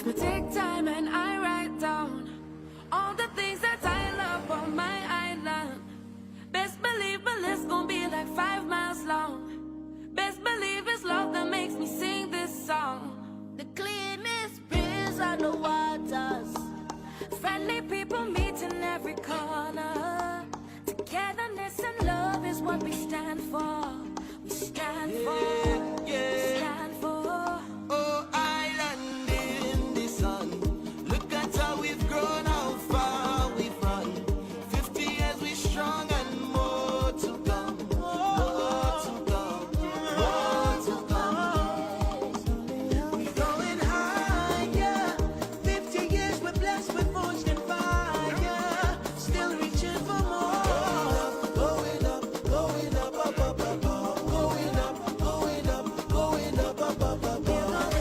Let me take time and I write down all the things that I love on my island. Best believe my list gon' be like 5 miles long. Best believe it's love that makes me sing this song. The cleanest breeze on the waters, friendly people meet in every corner. Togetherness and love is what we stand for. We stand for. We stand for. Oh, island in the sun. Look at how we've grown, how far we've run. 50 years we strong and more to come. More to come. More to come. We're going higher. 50 years we're blessed with forged in fire. Still reaching for more. Going up, going up, up, up, up, up. Going up, going up, going up, up, up, up, up.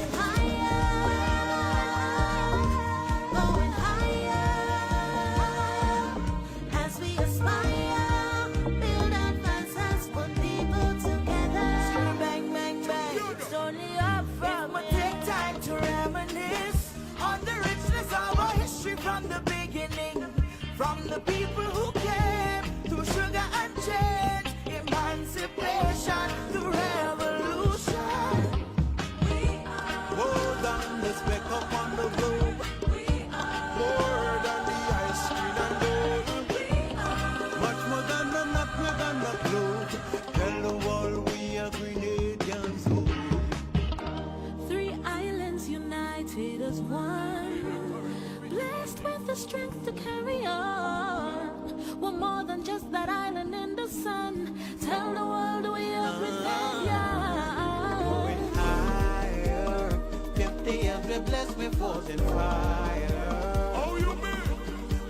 From the beginning, from the people who came through sugar and change, emancipation through revolution. We are more than the speck up on the road. We are more than the ice cream and gold. We are much more than the nutmeg and the clove. Tell the world we are Grenadians. 3 islands united as one, blessed with the strength to carry on. We're more than just that island in the sun. Tell the world we are Grenadians. Going higher, 50 years we're blessed with force and fire. Oh, you mean?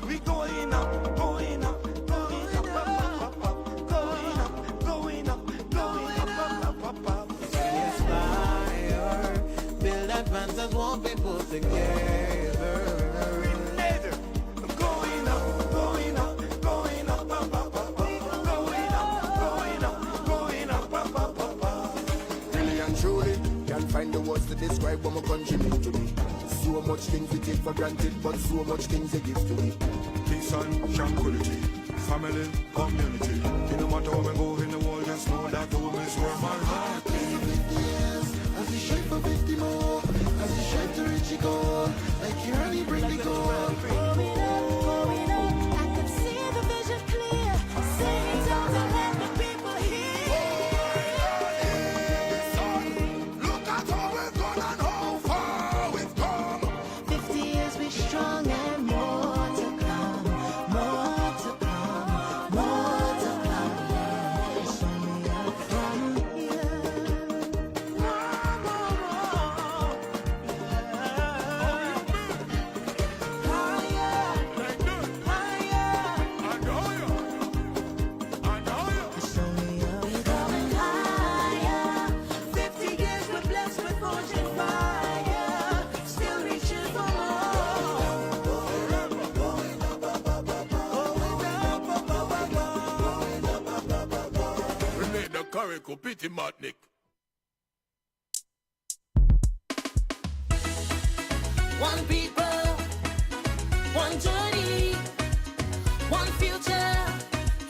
We going up, going up, going up, up, up, up, going up, going up, going up, up, up, up. We aspire, build advances, won't be put together. Find the words to describe what my country means to me. So much things we take for granted, but so much things they give to me. Peace and tranquility, family, community. No matter where we go in the world, just know that home is where my heart is. As we strive for 50 more, as we strive to reach the goal, like you only bring the goal. Going up, I can see the vision clear. Sing it out and let the people hear. Look at how we've gone and how far we've come. 50 years we strong and more to come. More to come. More to come. Yes, only up from here. It's only up. We're going higher. 50 years we're blessed with fortune and fire. Still reaching for more. Grenada, Carriacou, Pity Matnik. One people, one journey, one future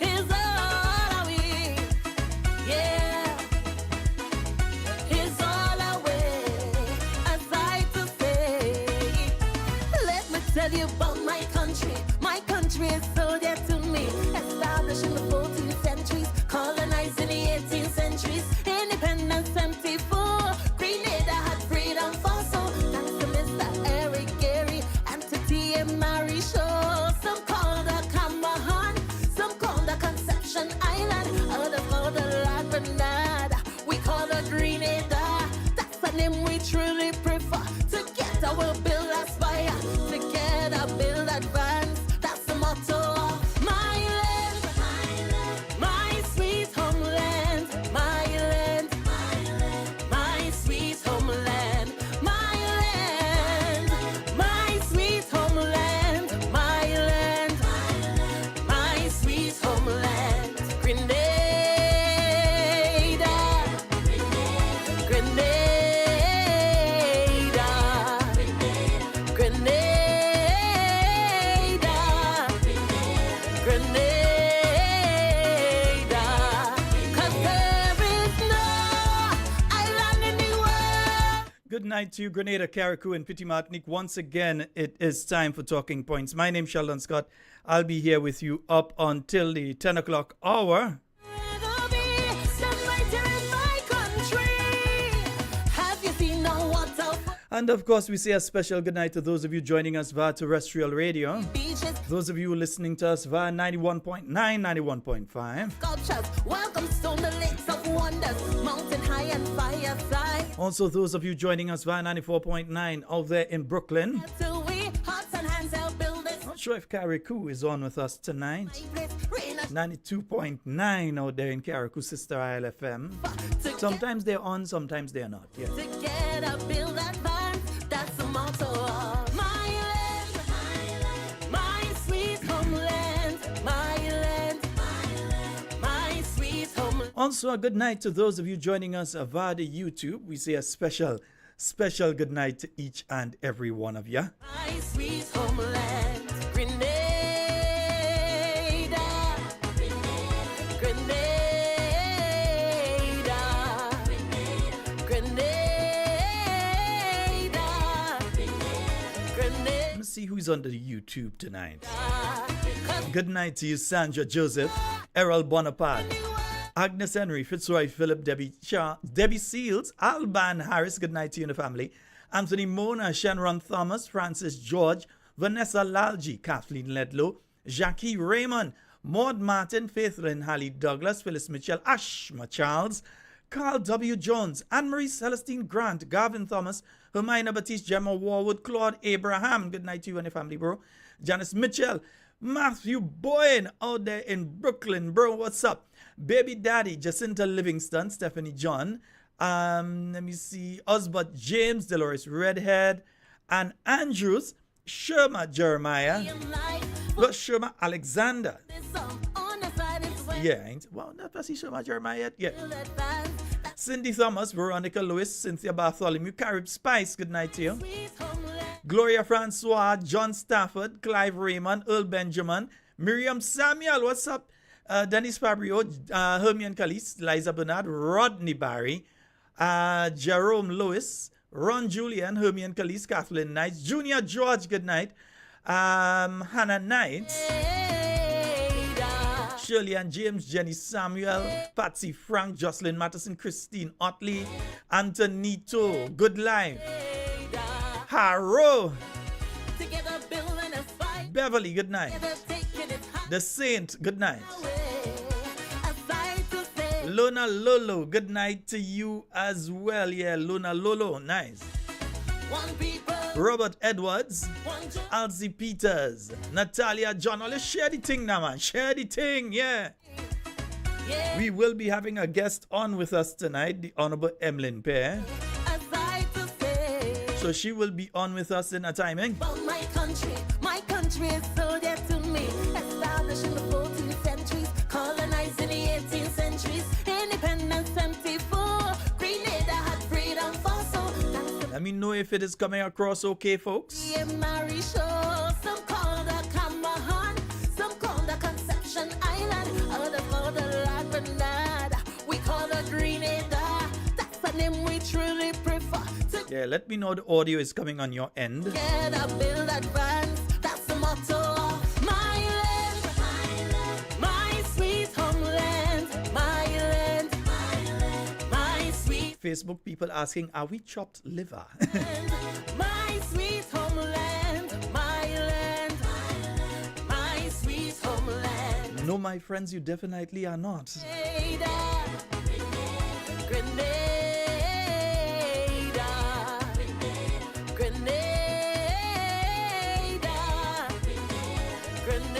is all we. Yeah, is all away. Aside to say, let me tell you about my country. My country is so dear to me. Established in the 14th centuries, colonized in the 18th centuries. Independence 74. Grenada had freedom for so. Thanks to Mr. Eric Gary and to T.M. Mary Shaw. Some call the Camahan, some call the Conception Island, others call the La Grenada. We call the Grenada. That's the name we truly prefer. Together we'll build aspire. Together build advance. That's the motto of my land, my sweet homeland, my land, my sweet homeland, my land, my sweet homeland, my land, my sweet homeland, Grenada, Grenada, Good night to you, Grenada, Carriacou, and Petit Martinique. Once again, it is time for Talking Points. My name's Sheldon Scott. I'll be here with you up until the 10 o'clock hour. And of course, we say a special good night to those of you joining us via terrestrial radio. Those of you listening to us via 91.9, 91.5. Welcome to the lakes of wonders, mountain high and fireside. Also, those of you joining us via 94.9 out there in Brooklyn. Not sure if Carriacou is on with us tonight. 92.9 out there in Carriacou, Sister ILFM. Sometimes they're on, sometimes they're not. Yeah. Together build that band, that's the motto of my land, my sweet homeland, my land, my sweet homeland. Also, a good night to those of you joining us via the YouTube. We say a special good night to each and every one of you. My sweet homeland, Grenada, Grenada, Grenada, Grenada. Let me see who's on the YouTube tonight. Good night to you, Sandra Joseph, Errol Bonaparte, Agnes Henry, Fitzroy Philip, Debbie Seals, Alban Harris, good night to you and the family, Anthony Mona, Shenron Thomas, Francis George, Vanessa Lalji, Kathleen Ledlow, Jackie Raymond, Maud Martin, Faith Lynn, Hallie Douglas, Phyllis Mitchell, Ashma Charles, Carl W. Jones, Anne-Marie Celestine Grant, Gavin Thomas, Hermione Batiste, Gemma Warwood, Claude Abraham, good night to you and the family, bro, Janice Mitchell, Matthew Boyne out there in Brooklyn, bro, what's up? Baby Daddy, Jacinta Livingston, Stephanie John, let me see, Osbert James, Dolores Redhead, and Andrews, Sherma Jeremiah, got Sherma Alexander. Yeah, well, not see Sherma Jeremiah yet. Yeah. Cindy Thomas, Veronica Lewis, Cynthia Bartholomew, Carib Spice, good night to you. Gloria Francois, John Stafford, Clive Raymond, Earl Benjamin, Miriam Samuel, what's up? Dennis Fabio, Hermione Calise, Liza Bernard, Rodney Barry, Jerome Lewis, Ron Julian, Hermione Calise, Kathleen Knight, Junior George, good night, Hannah Knight, Shirley and James, Jenny Samuel, Patsy Frank, Jocelyn Matteson, Christine Otley, Antonito, good life, Haro, Beverly, good night, The Saint, good night, Lona Lolo, good night to you as well. Yeah, Lona Lolo, nice. Robert Edwards, Alzi Peters, Natalia John. Let's share the thing now, man. Share the thing, yeah. We will be having a guest on with us tonight, the Honorable Emilin Pierre. So she will be on with us in a timing. My country is so dear to me. Established in the 14th centuries, colonized in the 18th centuries, independence 74. Grenada had freedom for so. Let me know if it is coming across okay, folks. Some call the Camahan, some call the Conception Island, others call the La Grenada. We call the Grenada. That's the name we truly prefer. Yeah, let me know the audio is coming on your end. Together build advance. That's the motto of my land, my sweet homeland, my land, my sweet Facebook people asking, are we chopped liver? my sweet homeland, my land, my sweet homeland. No, my friends, you definitely are not. Grenada,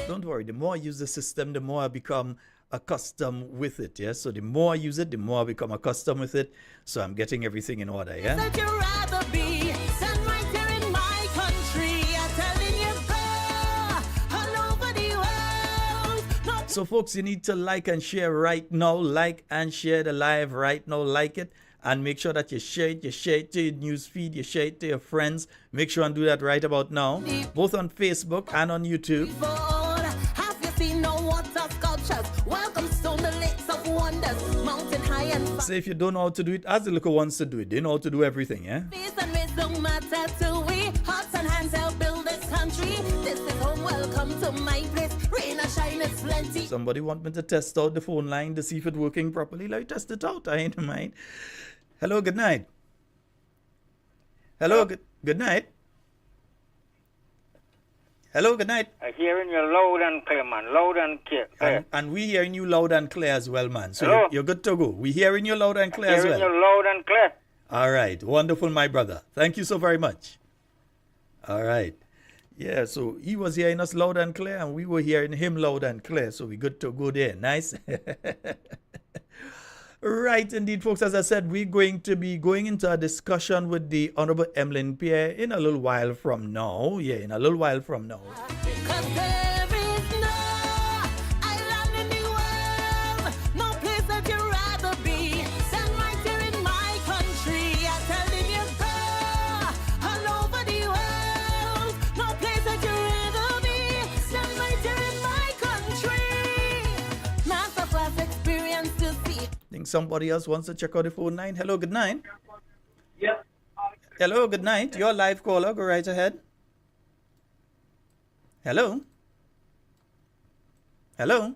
Don't worry, the more I use the system, the more I become accustomed with it, yeah? So the more I use it, the more I become accustomed with it. So I'm getting everything in order, yeah? That you'd rather be than right here in my country. I'm telling you, go all over the world. Not So folks, you need to like and share right now. Like and share the live right now. Like it. And make sure that you share it. You share it to your news feed. You share it to your friends. Make sure and do that right about now. Both on Facebook and on YouTube. have you seen no water sculptures? Welcome to the lakes of wonders, mountain high try and fight. Say if you don't know how to do it, ask the little ones to do it. They know how to do everything, yeah? Peace and race don't matter to we. Hearts and hands help build this country. This is home, welcome to my place. Rain or shine, it's plenty. Somebody want me to test out the phone line to see if it's working properly. Let me test it out. I ain't mind. Hello, good night. Hello, good night. Hello, good night. I'm hearing you loud and clear, man. Loud and clear. And we hearing you loud and clear as well, man. So Hello? you're good to go. We hearing you loud and clear as Hearing well. you loud and clear. All right. Wonderful, my brother. Thank you so very much. All right. Yeah, so he was hearing us loud and clear, and we were hearing him loud and clear. So we good to go there. Nice. Right, indeed, folks. As I said, we're going to be going into a discussion with the Honorable Emilin Pierre in a little while from now. Yeah, in a little while from now. 'Cause there is no island in the world, no place that you'd rather be than right here in my country. I'm telling you, go all over the world, no place that you'd rather be than right here in my country. Masterclass experience to see. Think somebody else wants to check out the phone line. Hello, good night. Yeah. Hello, good night. You're a live caller. Go right ahead. Hello. Hello.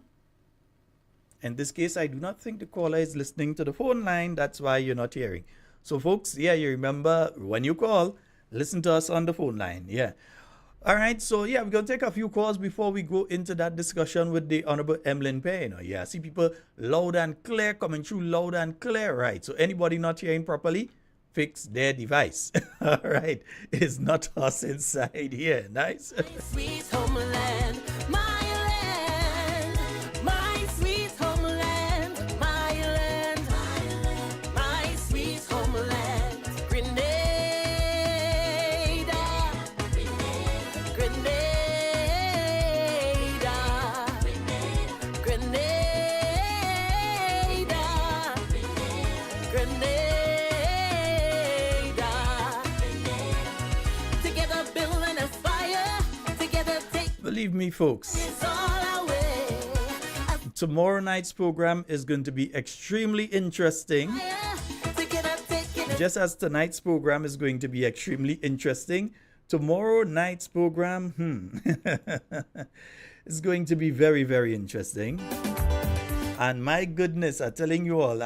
In this case, I do not think the caller is listening to the phone line. That's why you're not hearing. So, folks, yeah, you remember when you call, listen to us on the phone line. Yeah. All right. So, yeah, we're going to take a few calls before we go into that discussion with the Honorable Emilin Pierre. You know, yeah, I see people loud and clear, coming through loud and clear. Right. So, anybody not hearing properly, fix their device. All right. It's not us inside here. Nice. Sweet homeland, my land, my sweet homeland, my land, my sweet homeland, Grenada, Grenada, Grenada, Grenada. Together building a fire, together take Believe me, folks, this all away. tomorrow night's program is going to be extremely interesting. Together take it. Just as tonight's program is going to be extremely interesting, tomorrow night's program is going to be very, very interesting. And my goodness, I'm telling you all,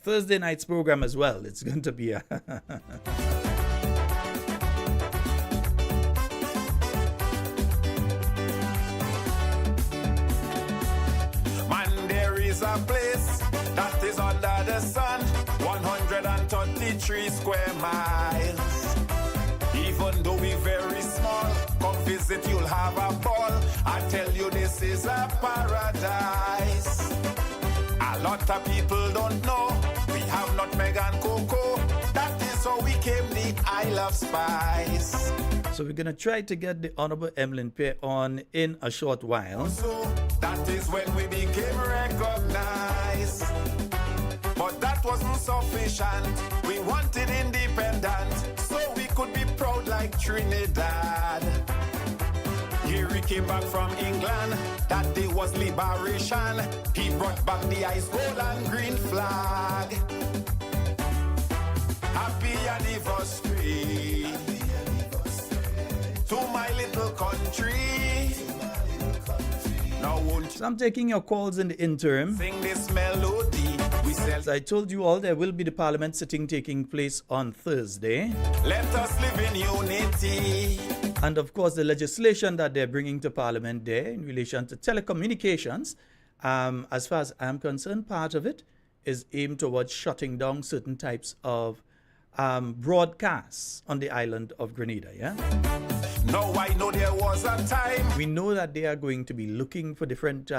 Thursday night's program as well. It's going to be a Man, there is a place that is under the sun, 133 square miles. Even though we're very small, come visit, you'll have a ball. I tell you, this is a paradise. A lot of people don't know we have nutmeg and cocoa. That is how we came the Isle of Spice. So we're going to try to get the Honorable Emilin Pierre on in a short while. So that is when we became recognized. But that wasn't sufficient. We wanted independence so we could be proud like Trinidad. Here he came back from England. That day was liberation. He brought back the ice, gold and green flag. Happy anniversary to my little country. Now won't So I'm taking your calls in the interim. you sing this melody? We sell. As I told you all, there will be the Parliament sitting taking place on Thursday. Let us live in unity. And of course, the legislation that they're bringing to Parliament there in relation to telecommunications, as far as I'm concerned, part of it is aimed towards shutting down certain types of broadcasts on the island of Grenada. Yeah, Now I know there was a time. we know that they are going to be looking for different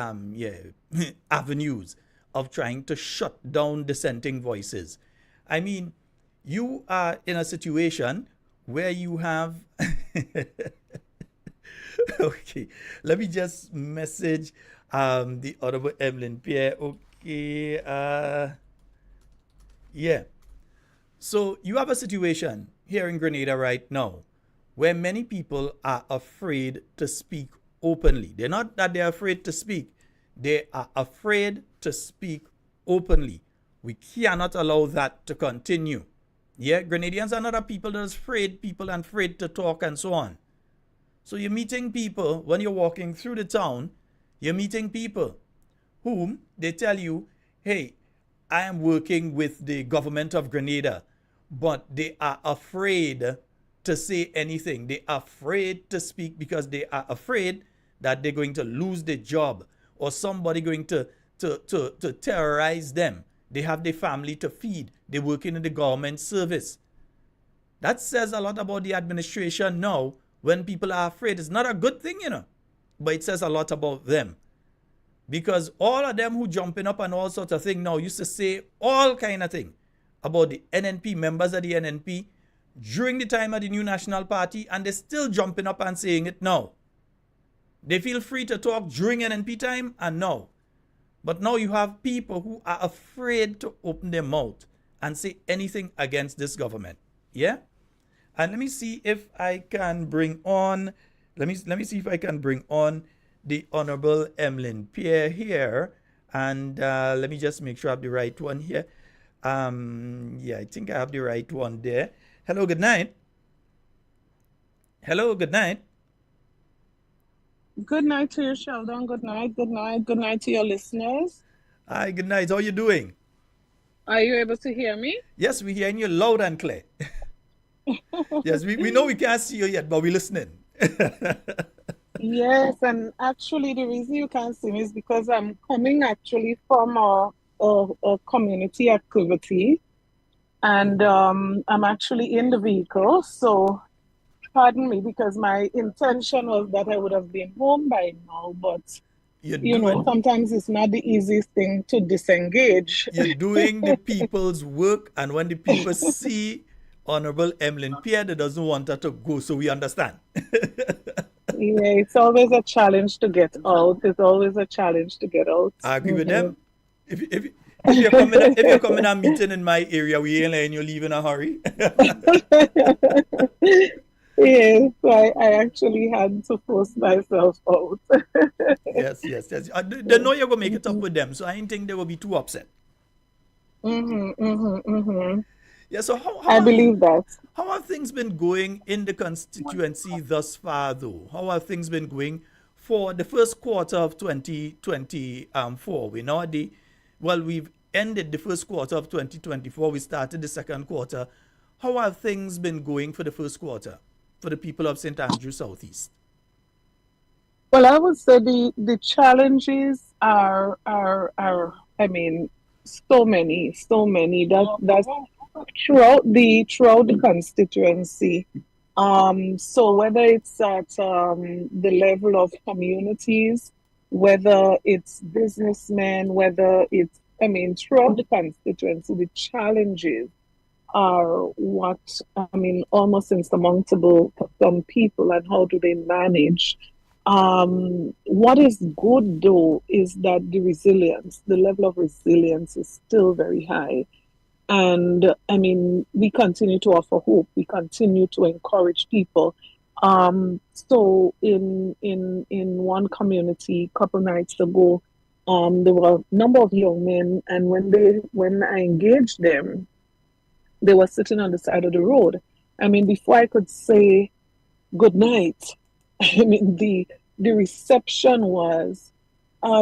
avenues of trying to shut down dissenting voices. I mean, you are in a situation where you have okay, let me just message the Honorable Emilin Pierre. Okay, yeah. So you have a situation here in Grenada right now where many people are afraid to speak openly. They're not that they're afraid to speak. They are afraid to speak openly We cannot allow that to continue. Yeah, Grenadians are not a people that is afraid people and afraid to talk and so on. So you're meeting people when you're walking through the town, you're meeting people whom they tell you, hey, I am working with the government of Grenada, but they are afraid to say anything. They are afraid to speak because they are afraid that they're going to lose their job or somebody going to terrorize them. They have their family to feed. They're working in the government service. That says a lot about the administration now when people are afraid. It's not a good thing, but it says a lot about them. Because all of them who jumping up and all sorts of things now used to say all kind of thing about the NNP, members of the NNP, during the time of the New National Party, and they're still jumping up and saying it now. They feel free to talk during NNP time and now. But now you have people who are afraid to open their mouth and say anything against this government. Yeah? And let me see if I can bring on, let me see if I can bring on the Honorable Emilin Pierre here. And let me just make sure I have the right one here. Yeah, I think I have the right one there. Hello, good night. Hello, good night. Good night to you, Sheldon. Good night, good night, good night to your listeners. Hi, good night. How are you doing? Are you able to hear me? Yes, we're hearing you loud and clear. Yes, we know we can't see you yet, but we're listening. Yes, and actually the reason you can't see me is because I'm coming actually from a community activity, and I'm actually in the vehicle, so pardon me, because my intention was that I would have been home by now, but sometimes it's not the easiest thing to disengage. You're doing the people's work, and when the people see Honorable Emilin Pierre, they doesn't want her to go, so we understand. Yeah, it's always a challenge to get out. It's always a challenge to get out. I agree with them. If you're coming and meeting in my area, we ain't letting you leave in a hurry. Yes, I actually had to force myself out. Yes. They know you're going to make it up with them, so I didn't think they will be too upset. Yeah, so I believe that. How have things been going in the constituency thus far, though? How have things been going for the first quarter of 2024? We've ended the first quarter of 2024. We started the second quarter. How have things been going for the first quarter for the people of St. Andrew Southeast? Well, I would say the challenges are I mean, so many that's throughout the constituency. So whether it's at the level of communities, whether it's businessmen, whether it's throughout the constituency, the challenges are almost insurmountable for some people, and how do they manage? What is good though is that the level of resilience is still very high. And we continue to offer hope. We continue to encourage people. So in one community a couple nights ago, there were a number of young men, and when I engaged them, they were sitting on the side of the road. Before I could say good night, the reception was,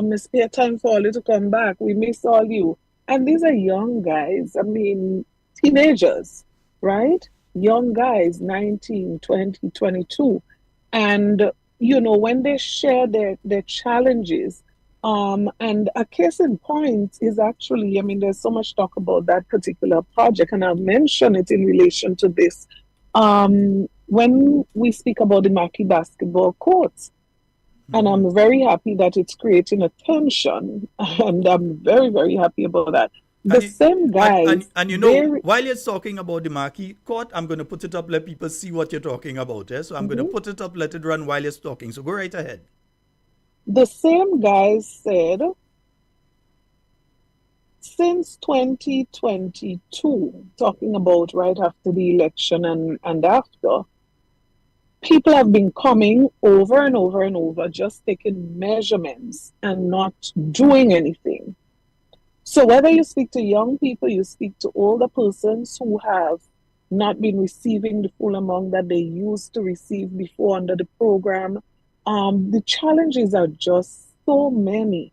Miss Pierre, time for all you to come back. We miss all you. And these are young guys, teenagers, right? Young guys, 19, 20, 22. And, when they share their challenges, and a case in point is actually, there's so much talk about that particular project, and I'll mention it in relation to this. When we speak about the Mackey basketball courts, and I'm very happy that it's creating attention, and I'm very, very happy about that. Same guys. While you're talking about the Mackey court, I'm going to put it up, let people see what you're talking about. So I'm going to put it up, let it run while you're talking. So go right ahead. The same guys said, since 2022, talking about right after the election and after, people have been coming over and over and over, just taking measurements and not doing anything. So whether you speak to young people, you speak to older persons who have not been receiving the full amount that they used to receive before under the program, the challenges are just so many.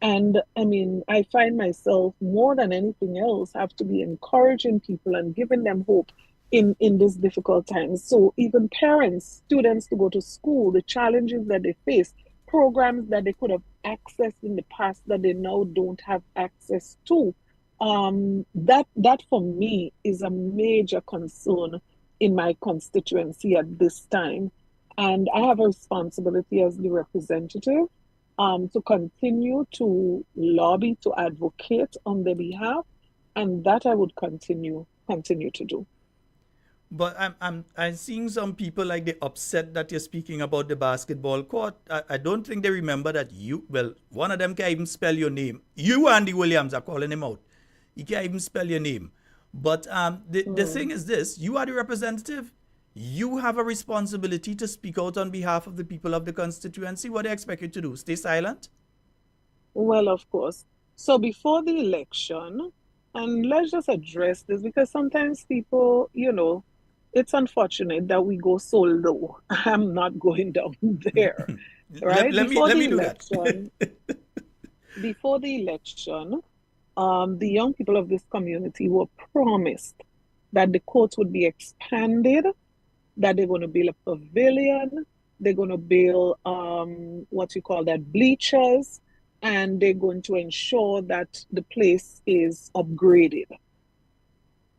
And I mean, I find myself more than anything else have to be encouraging people and giving them hope in these difficult times. So even parents, students to go to school, the challenges that they face, programs that they could have accessed in the past that they now don't have access to. That for me is a major concern in my constituency at this time. And I have a responsibility as the representative to continue to lobby, to advocate on their behalf, and that I would continue to do. But I'm seeing some people like they're upset that you're speaking about the basketball court. I don't think they remember that one of them can't even spell your name. You, Andy Williams, are calling him out. He can't even spell your name. But the thing is this, you are the representative. You have a responsibility to speak out on behalf of the people of the constituency. What do you expect you to do? Stay silent? Well, of course. So before the election, and let's just address this because sometimes people, it's unfortunate that we go so low. I'm not going down there, right? Let me do that. Before the election, the young people of this community were promised that the court would be expanded, that they're going to build a pavilion, they're going to build bleachers, and they're going to ensure that the place is upgraded.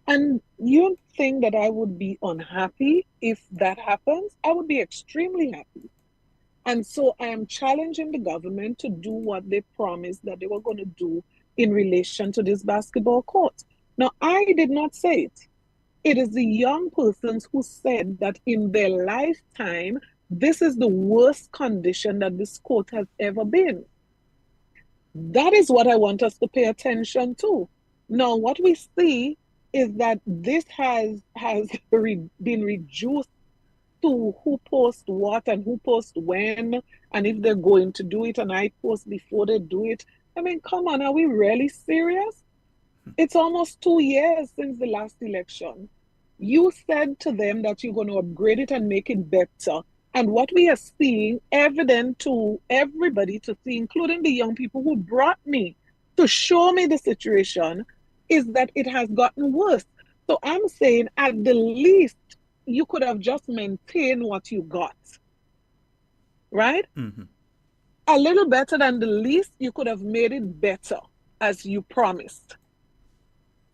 And you think that I would be unhappy if that happens? I would be extremely happy. And so I am challenging the government to do what they promised that they were going to do in relation to this basketball court. Now, I did not say it. It is the young persons who said that in their lifetime, this is the worst condition that this court has ever been. That is what I want us to pay attention to. Now, what we see is that this has been reduced to who posts what and who posts when, and if they're going to do it and I post before they do it. I mean, come on, are we really serious? It's almost 2 years since the last election. You said to them that you're going to upgrade it and make it better. And what we are seeing, evident to everybody to see, including the young people who brought me to show me the situation, is that it has gotten worse. So I'm saying at the least, you could have just maintained what you got, right? Mm-hmm. A little better than the least, you could have made it better as you promised.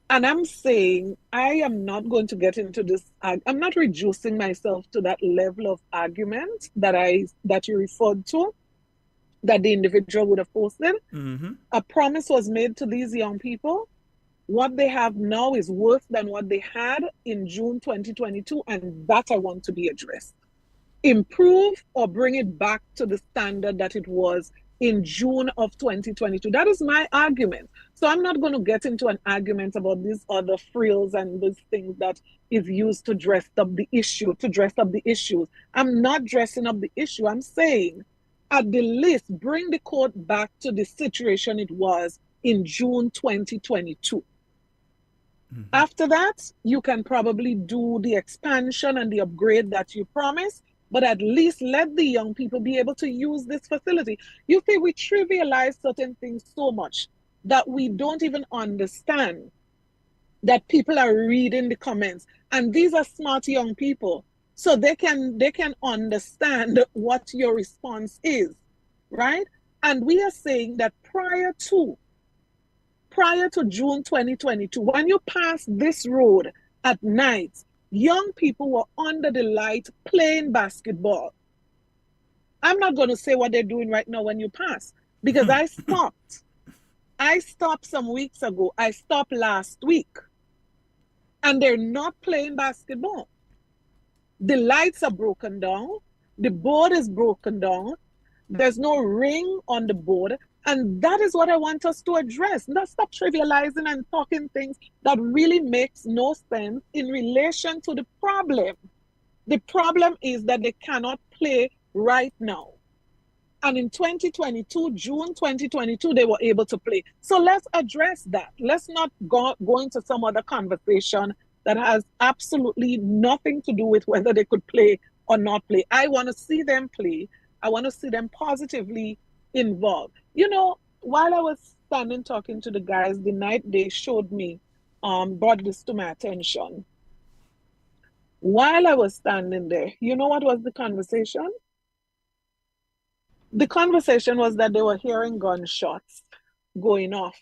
And I'm saying I am not going to get into this. I'm not reducing myself to that level of argument that you referred to, that the individual would have posted. Mm-hmm. A promise was made to these young people. What they have now is worse than what they had in June 2022, and that I want to be addressed. Improve or bring it back to the standard that it was in June of 2022. That is my argument. So I'm not going to get into an argument about these other frills and these things that is used to dress up the issue, to dress up the issues. I'm not dressing up the issue. I'm saying at the least, bring the court back to the situation it was in June 2022. Mm-hmm. After that, you can probably do the expansion and the upgrade that you promised, but at least let the young people be able to use this facility. You see, we trivialize certain things so much that we don't even understand that people are reading the comments. And these are smart young people, so they can understand what your response is, right? And we are saying that prior to June 2022, when you pass this road at night, young people were under the light playing basketball. I'm not going to say what they're doing right now when you pass, because I stopped. I stopped some weeks ago. I stopped last week. And they're not playing basketball. The lights are broken down. The board is broken down. There's no ring on the board. And that is what I want us to address. Not stop trivializing and talking things that really makes no sense in relation to the problem. The problem is that they cannot play right now. And in 2022, June 2022, they were able to play. So let's address that. Let's not go into some other conversation that has absolutely nothing to do with whether they could play or not play. I want to see them play. I want to see them positively involved. You know, while I was standing talking to the guys, the night they showed me, brought this to my attention. While I was standing there, you know what was the conversation? The conversation was that they were hearing gunshots going off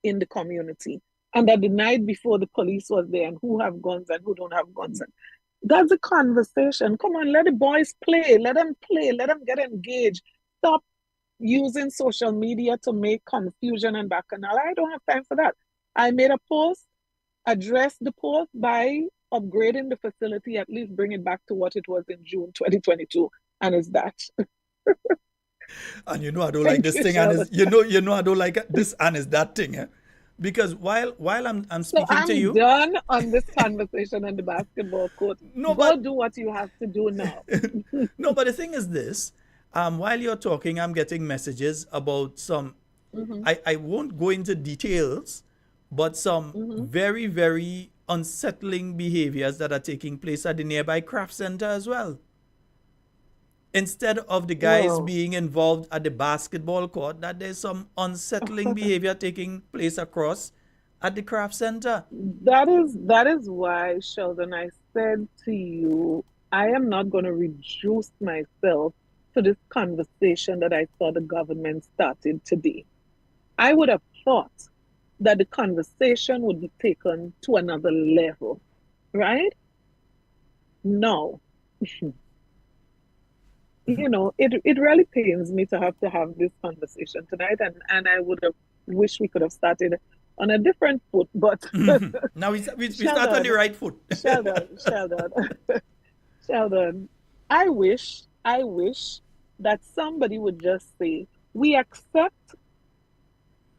in the community, and that the night before the police was there, and who have guns and who don't have guns. And that's a conversation. Come on, let the boys play. Let them play. Let them get engaged. Stop using social media to make confusion and bacchanal. I don't have time for that. I made a post, addressed the post by upgrading the facility, at least bring it back to what it was in June 2022, and it's that. And you know I don't like this thing, and it's, you know I don't like this, and it's that thing, eh? Because while I'm speaking to you, I'm done on this conversation on the basketball court. No, Go do what you have to do now. No, but the thing is this: while you're talking, I'm getting messages about some. I won't go into details, but some very, very unsettling behaviors that are taking place at the nearby craft center as well. Instead of the guys being involved at the basketball court, that there's some unsettling behavior taking place across at the craft center. That is why, Sheldon, I said to you, I am not going to reduce myself to this conversation that I saw the government started today. I would have thought that the conversation would be taken to another level, right? No. You know, it really pains me to have this conversation tonight, and I would have wished we could have started on a different foot, but now we start on the right foot. Sheldon, I wish that somebody would just say, we accept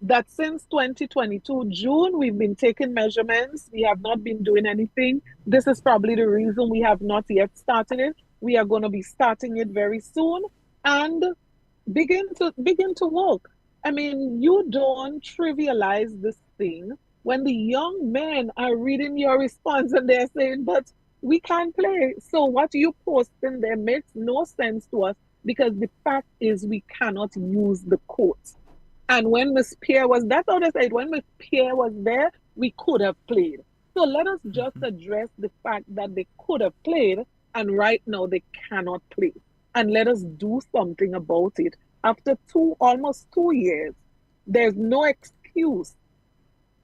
that since 2022 June we've been taking measurements, we have not been doing anything. This is probably the reason we have not yet started it. We are going to be starting it very soon, and begin to work. I mean, you don't trivialize this thing when the young men are reading your response and they're saying, but we can't play. So what you post in there makes no sense to us, because the fact is we cannot use the court. And when Miss Pierre was, that's how they said, when Miss Pierre was there, we could have played. So let us just address the fact that they could have played, and right now they cannot play. And let us do something about it. After almost 2 years, there's no excuse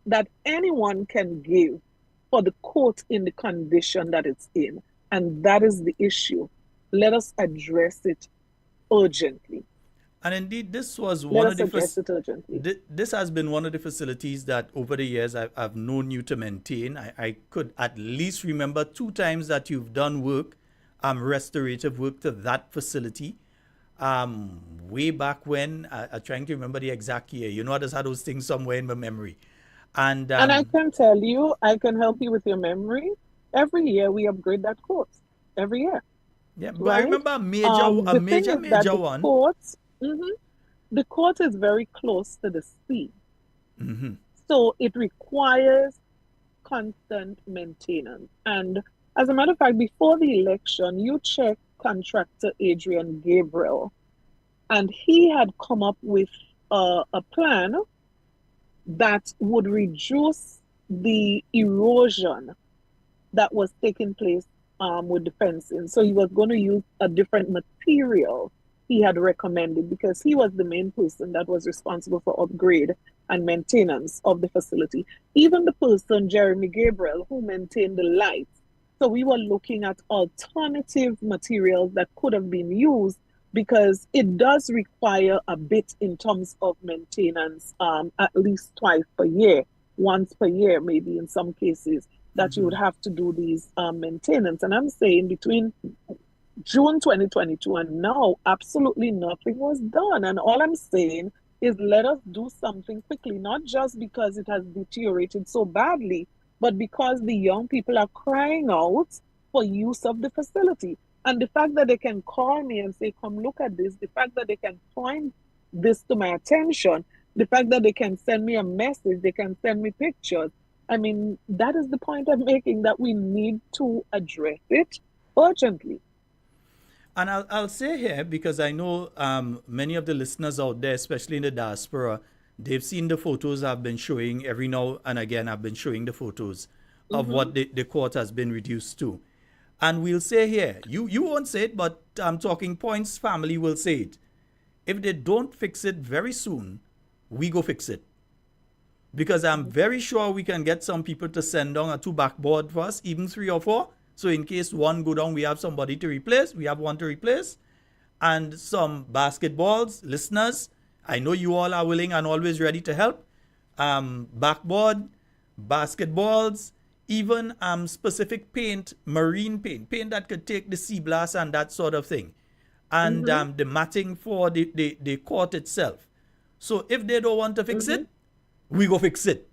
that anyone can give for the court in the condition that it's in. And that is the issue. Let us address it urgently. And indeed, this was one of the this has been one of the facilities that over the years I've known you to maintain. I could at least remember 2 times that you've done work, restorative work to that facility. Way back when, I'm trying to remember the exact year. You know, I just had those things somewhere in my memory. And I can tell you, I can help you with your memory. Every year we upgrade that court. Every year. Yeah, but right? I remember a major one. The court is very close to the sea. So it requires constant maintenance. And as a matter of fact, before the election, you check contractor Adrian Gabriel, and he had come up with a plan that would reduce the erosion that was taking place with the fencing. So he was going to use a different material he had recommended, because he was the main person that was responsible for upgrade and maintenance of the facility. Even the person, Jeremy Gabriel, who maintained the lights. So we were looking at alternative materials that could have been used, because it does require a bit in terms of maintenance, at least twice per year, once per year, maybe in some cases, that you would have to do these maintenance. And I'm saying between June 2022 and now, absolutely nothing was done. And all I'm saying is, let us do something quickly, not just because it has deteriorated so badly, but because the young people are crying out for use of the facility. And the fact that they can call me and say, come look at this, the fact that they can point this to my attention, the fact that they can send me a message, they can send me pictures. I mean, that is the point I'm making, that we need to address it urgently. And I'll say here, because I know many of the listeners out there, especially in the diaspora, they've seen the photos I've been showing every now and again. I've been showing the photos of what the court has been reduced to. And we'll say here, you won't say it, but I'm talking points family will say it. If they don't fix it very soon, we go fix it. Because I'm very sure we can get some people to send down a 2 backboard for us, even 3 or 4. So in case one go down, we have somebody to replace. We have one to replace. And some basketballs, listeners, I know you all are willing and always ready to help. Backboard, basketballs, even specific paint, marine paint that could take the sea blast and that sort of thing. And the matting for the court itself. So if they don't want to fix it, we go fix it.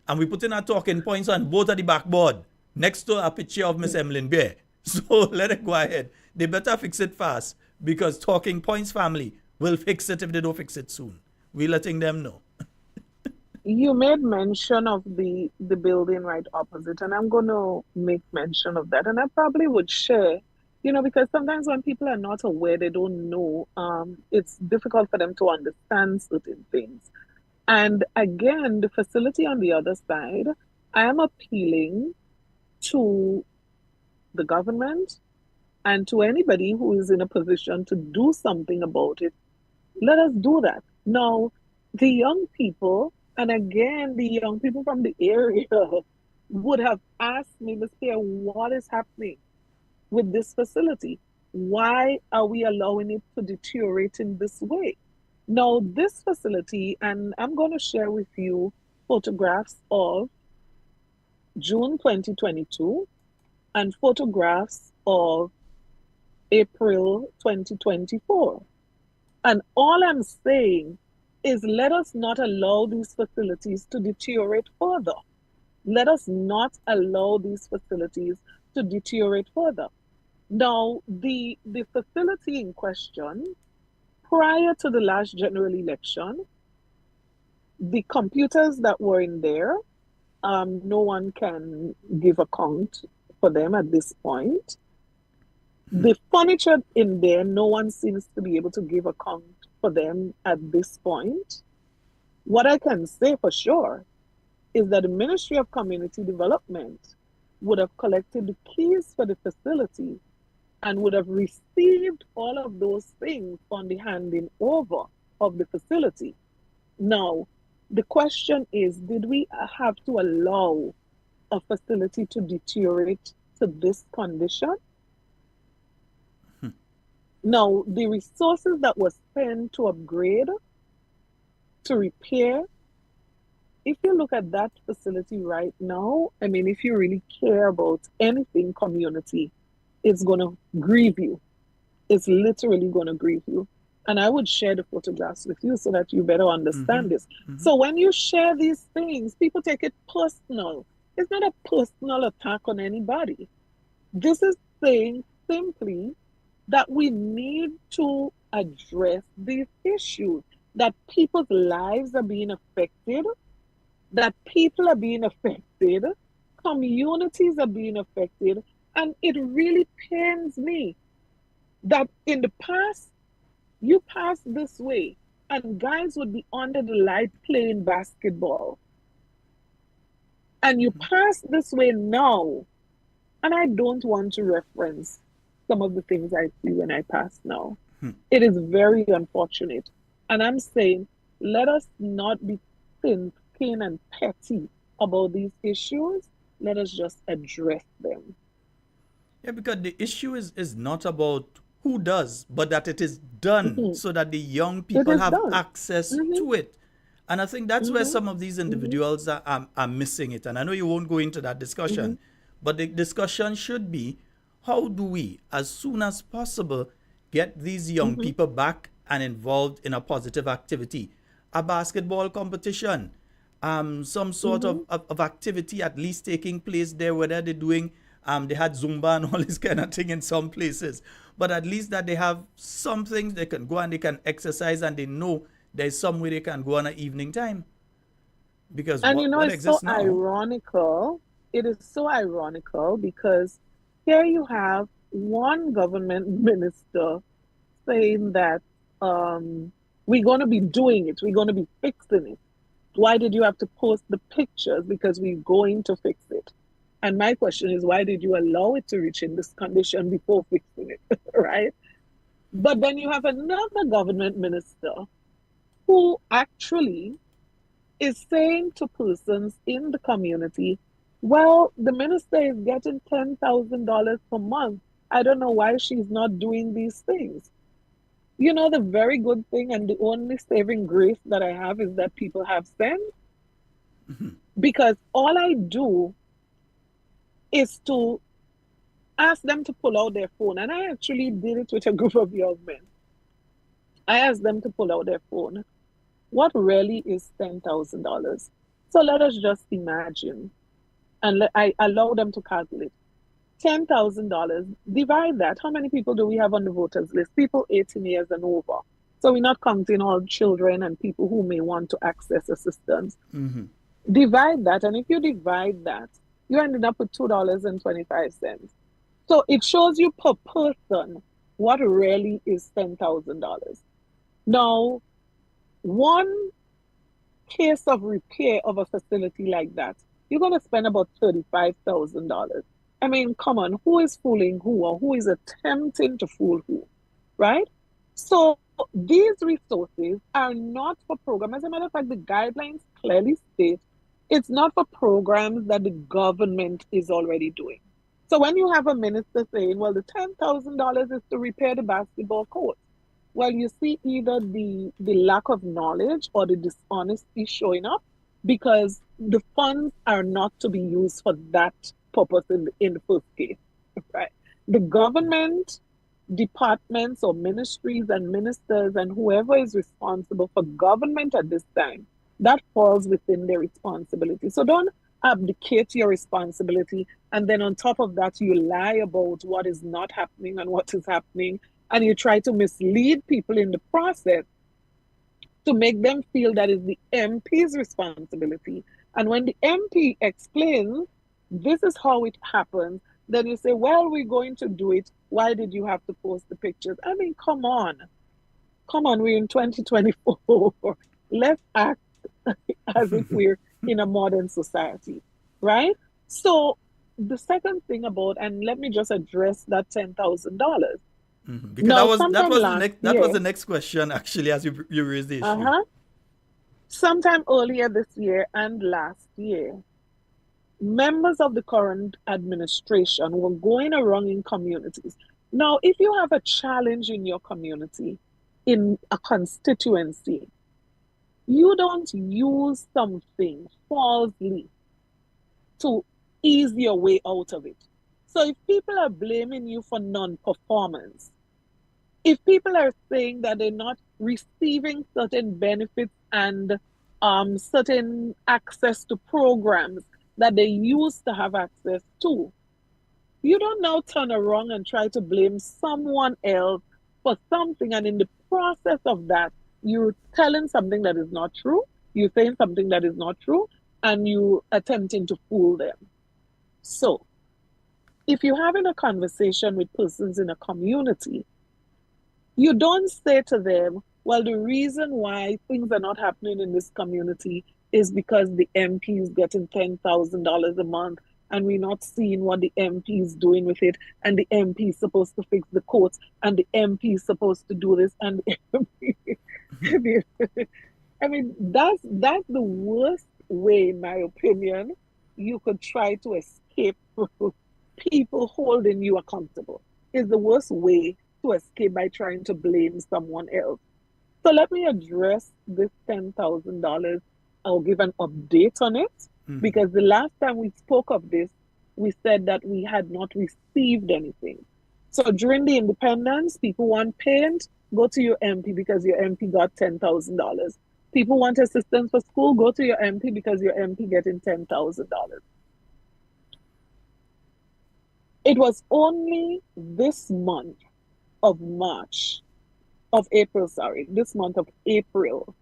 And we put in our talking points on both of the backboard next to a picture of Miss Emilin Pierre. So let it go ahead. They better fix it fast, because Talking Points family will fix it if they don't fix it soon. We're letting them know. You made mention of the building right opposite, and I'm going to make mention of that. And I probably would share, because sometimes when people are not aware, they don't know, it's difficult for them to understand certain things. And again, the facility on the other side, I am appealing to the government and to anybody who is in a position to do something about it. Let us do that. Now, the young people, and again, the young people from the area would have asked me, Ms. Pierre, what is happening with this facility? Why are we allowing it to deteriorate in this way? Now, this facility, and I'm going to share with you photographs of June 2022 and photographs of April 2024. And all I'm saying is, let us not allow these facilities to deteriorate further. Let us not allow these facilities to deteriorate further. Now, the facility in question, prior to the last general election, the computers that were in there, no one can give account for them at this point. The furniture in there, no one seems to be able to give account for them at this point. What I can say for sure is that the Ministry of Community Development would have collected the keys for the facility and would have received all of those things on the handing over of the facility. Now, the question is, did we have to allow a facility to deteriorate to this condition? Now, the resources that were spent to upgrade, to repair, if you look at that facility right now, I mean, if you really care about anything community, it's going to grieve you. It's literally going to grieve you. And I would share the photographs with you so that you better understand this. So when you share these things, people take it personal. It's not a personal attack on anybody. This is saying simply that we need to address these issues, that people's lives are being affected, that people are being affected, communities are being affected, and it really pains me that in the past, you pass this way and guys would be under the light playing basketball. And you pass this way now, and I don't want to reference some of the things I see when I pass now. It is very unfortunate. And I'm saying, let us not be thin-skinned and petty about these issues. Let us just address them. Yeah, because the issue is not about who does, but that it is done so that the young people have access to it. And I think that's where some of these individuals are missing it. And I know you won't go into that discussion, but the discussion should be, how do we, as soon as possible, get these young people back and involved in a positive activity? A basketball competition, some sort of activity at least taking place there, whether they're doing They had Zumba and all this kind of thing in some places. But at least that they have something they can go and they can exercise and they know there's somewhere they can go on an evening time. Because And what it's so exists now, ironical. It is so ironical because here you have one government minister saying that we're going to be doing it, we're going to be fixing it. Why did you have to post the pictures? Because we're going to fix it. And my question is, why did you allow it to reach in this condition before fixing it, right? But then you have another government minister who actually is saying to persons in the community, well, the minister is getting $10,000 per month. I don't know why she's not doing these things. The very good thing and the only saving grace that I have is that people have sense. Because all I do is to ask them to pull out their phone. And I actually did it with a group of young men. I asked them to pull out their phone. What really is $10,000? So let us just imagine, and I allow them to calculate. $10,000, divide that. How many people do we have on the voters list? People 18 years and over. So we're not counting all children and people who may want to access assistance. Divide that, and if you divide that, you ended up with $2.25. So it shows you per person what really is $10,000. Now, one case of repair of a facility like that, you're going to spend about $35,000. I mean, come on, who is fooling who, or who is attempting to fool who, right? So these resources are not for programs. As a matter of fact, the guidelines clearly state it's not for programs that the government is already doing. So when you have a minister saying, well, the $10,000 is to repair the basketball court, well, you see either the lack of knowledge or the dishonesty showing up, because the funds are not to be used for that purpose in the first case, right? The government departments or ministries and ministers and whoever is responsible for government at this time, that falls within their responsibility. So don't abdicate your responsibility and then on top of that you lie about what is not happening and what is happening, and you try to mislead people in the process to make them feel that is the MP's responsibility. And when the MP explains this is how it happens, then you say, well, we're going to do it. Why did you have to post the pictures? I mean, come on, we're in 2024. Let's act as if we're in a modern society, right? So the second thing about, and let me just address that $10,000. Because now, that was the next question actually, as you raised the issue. Sometime earlier this year and last year, members of the current administration were going around in communities. Now, if you have a challenge in your community, in a constituency, you don't use something falsely to ease your way out of it. So if people are blaming you for non-performance, if people are saying that they're not receiving certain benefits and certain access to programs that they used to have access to, you don't now turn around and try to blame someone else for something, and in the process of that, you're telling something that is not true, you're saying something that is not true, and you attempting to fool them. So, if you're having a conversation with persons in a community, you don't say to them, well, the reason why things are not happening in this community is because the MP is getting $10,000 a month and we're not seeing what the MP is doing with it, and the MP is supposed to fix the courts, and the MP is supposed to do this, and the MP... I mean, that's the worst way, in my opinion, you could try to escape people holding you accountable. Is the worst way to escape by trying to blame someone else. So let me address this $10,000. I'll give an update on it, because the last time we spoke of this, we said that we had not received anything. So during the independence, people want paint, go to your MP because your MP got $10,000. People want assistance for school, go to your MP because your MP getting $10,000. It was only this month of March, of April, sorry, this month of April,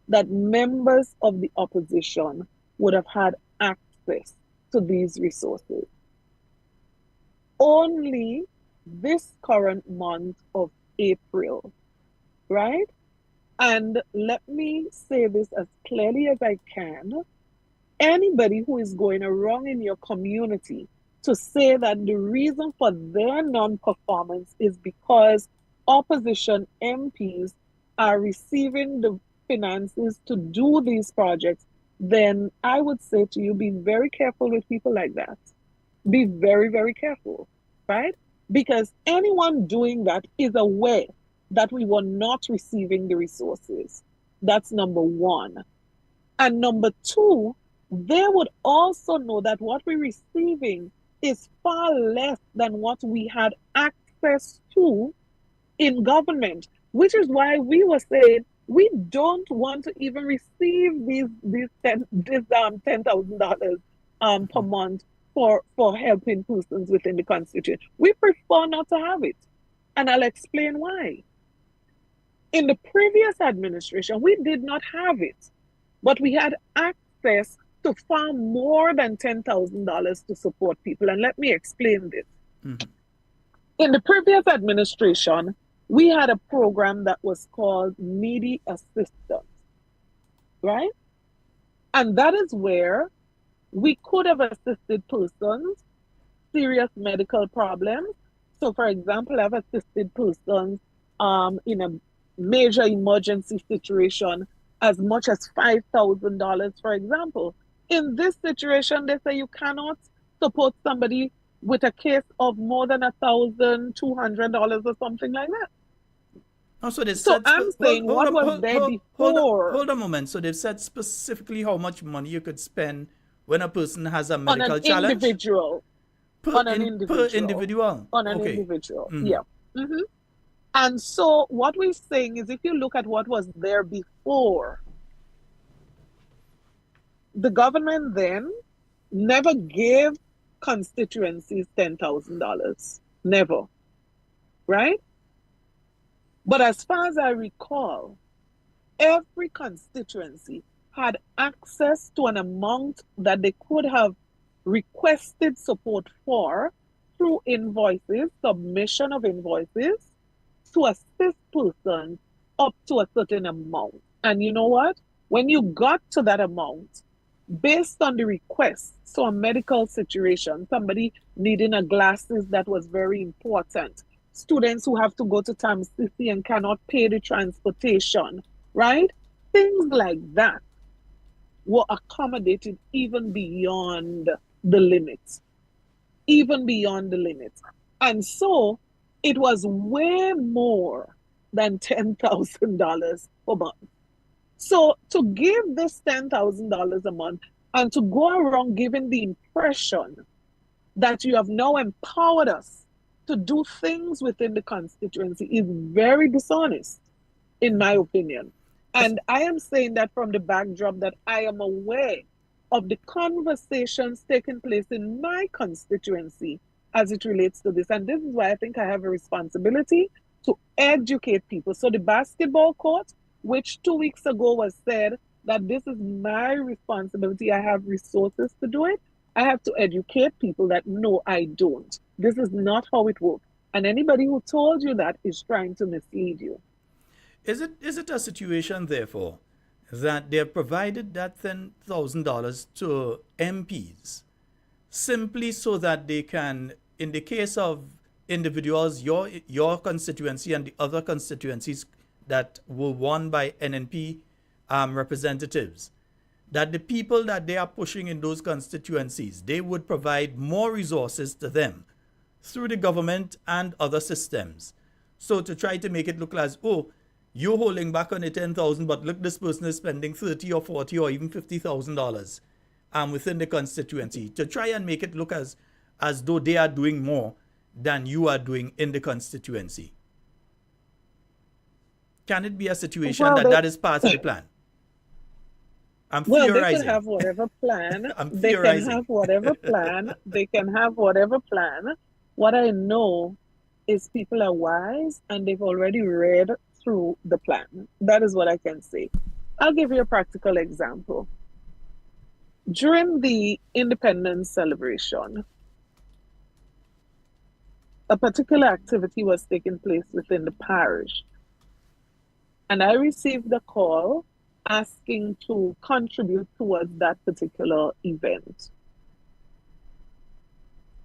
that members of the opposition would have had access to these resources. Only this current month of April, right? And let me say this as clearly as I can. Anybody who is going around in your community to say that the reason for their non-performance is because opposition MPs are receiving the finances to do these projects, then I would say to you, be very careful with people like that. Be very, very careful, right? Because anyone doing that is aware that we were not receiving the resources. That's number one. And number two, they would also know that what we're receiving is far less than what we had access to in government, which is why we were saying we don't want to even receive these $10,000 per month for helping persons within the constituency. We prefer not to have it, and I'll explain why. In the previous administration, we did not have it, but we had access to far more than $10,000 to support people. And let me explain this. Mm-hmm. In the previous administration, we had a program that was called Needy Assistance, right? And that is where we could have assisted persons, serious medical problems. So, for example, I've assisted persons in a major emergency situation as much as $5,000, for example. In this situation, they say you cannot support somebody with a case of more than $1,200 or something like that. Oh, so I'm saying what was there before. Hold a moment. So they've said specifically how much money you could spend when a person has a medical challenge? Individual. Per individual. On an individual, mm-hmm. Yeah. Mm-hmm. And so what we're saying is if you look at what was there before, the government then never gave constituencies $10,000. Never. Right? But as far as I recall, every constituency had access to an amount that they could have requested support for through invoices, submission of invoices, to assist persons up to a certain amount. And you know what? When you got to that amount, based on the request, so a medical situation, somebody needing a glasses that was very important, students who have to go to Tam City and cannot pay the transportation, right? Things like that were accommodated even beyond the limits. Even beyond the limits. And so it was way more than $10,000 per month. So to give this $10,000 a month and to go around giving the impression that you have now empowered us to do things within the constituency is very dishonest, in my opinion. And I am saying that from the backdrop that I am aware of the conversations taking place in my constituency as it relates to this. And this is why I think I have a responsibility to educate people. So the basketball court, which 2 weeks ago was said that this is my responsibility, I have resources to do it, I have to educate people that no, I don't. This is not how it works. And anybody who told you that is trying to mislead you. Is it a situation, therefore, that they have provided that $10,000 to MPs simply so that they can, in the case of individuals, your constituency and the other constituencies that were won by NNP representatives, that the people that they are pushing in those constituencies, they would provide more resources to them through the government and other systems. So to try to make it look as, oh, you're holding back on the 10,000, but look, this person is spending 30 or 40 or even $50,000 within the constituency, to try and make it look as though they are doing more than you are doing in the constituency. Can it be a situation that is part of the plan? I'm theorizing. They can have whatever plan. I'm they theorizing. can have whatever plan. They can have whatever plan. What I know is people are wise and they've already read through the plan. That is what I can say. I'll give you a practical example. During the independence celebration, a particular activity was taking place within the parish. And I received a call asking to contribute towards that particular event.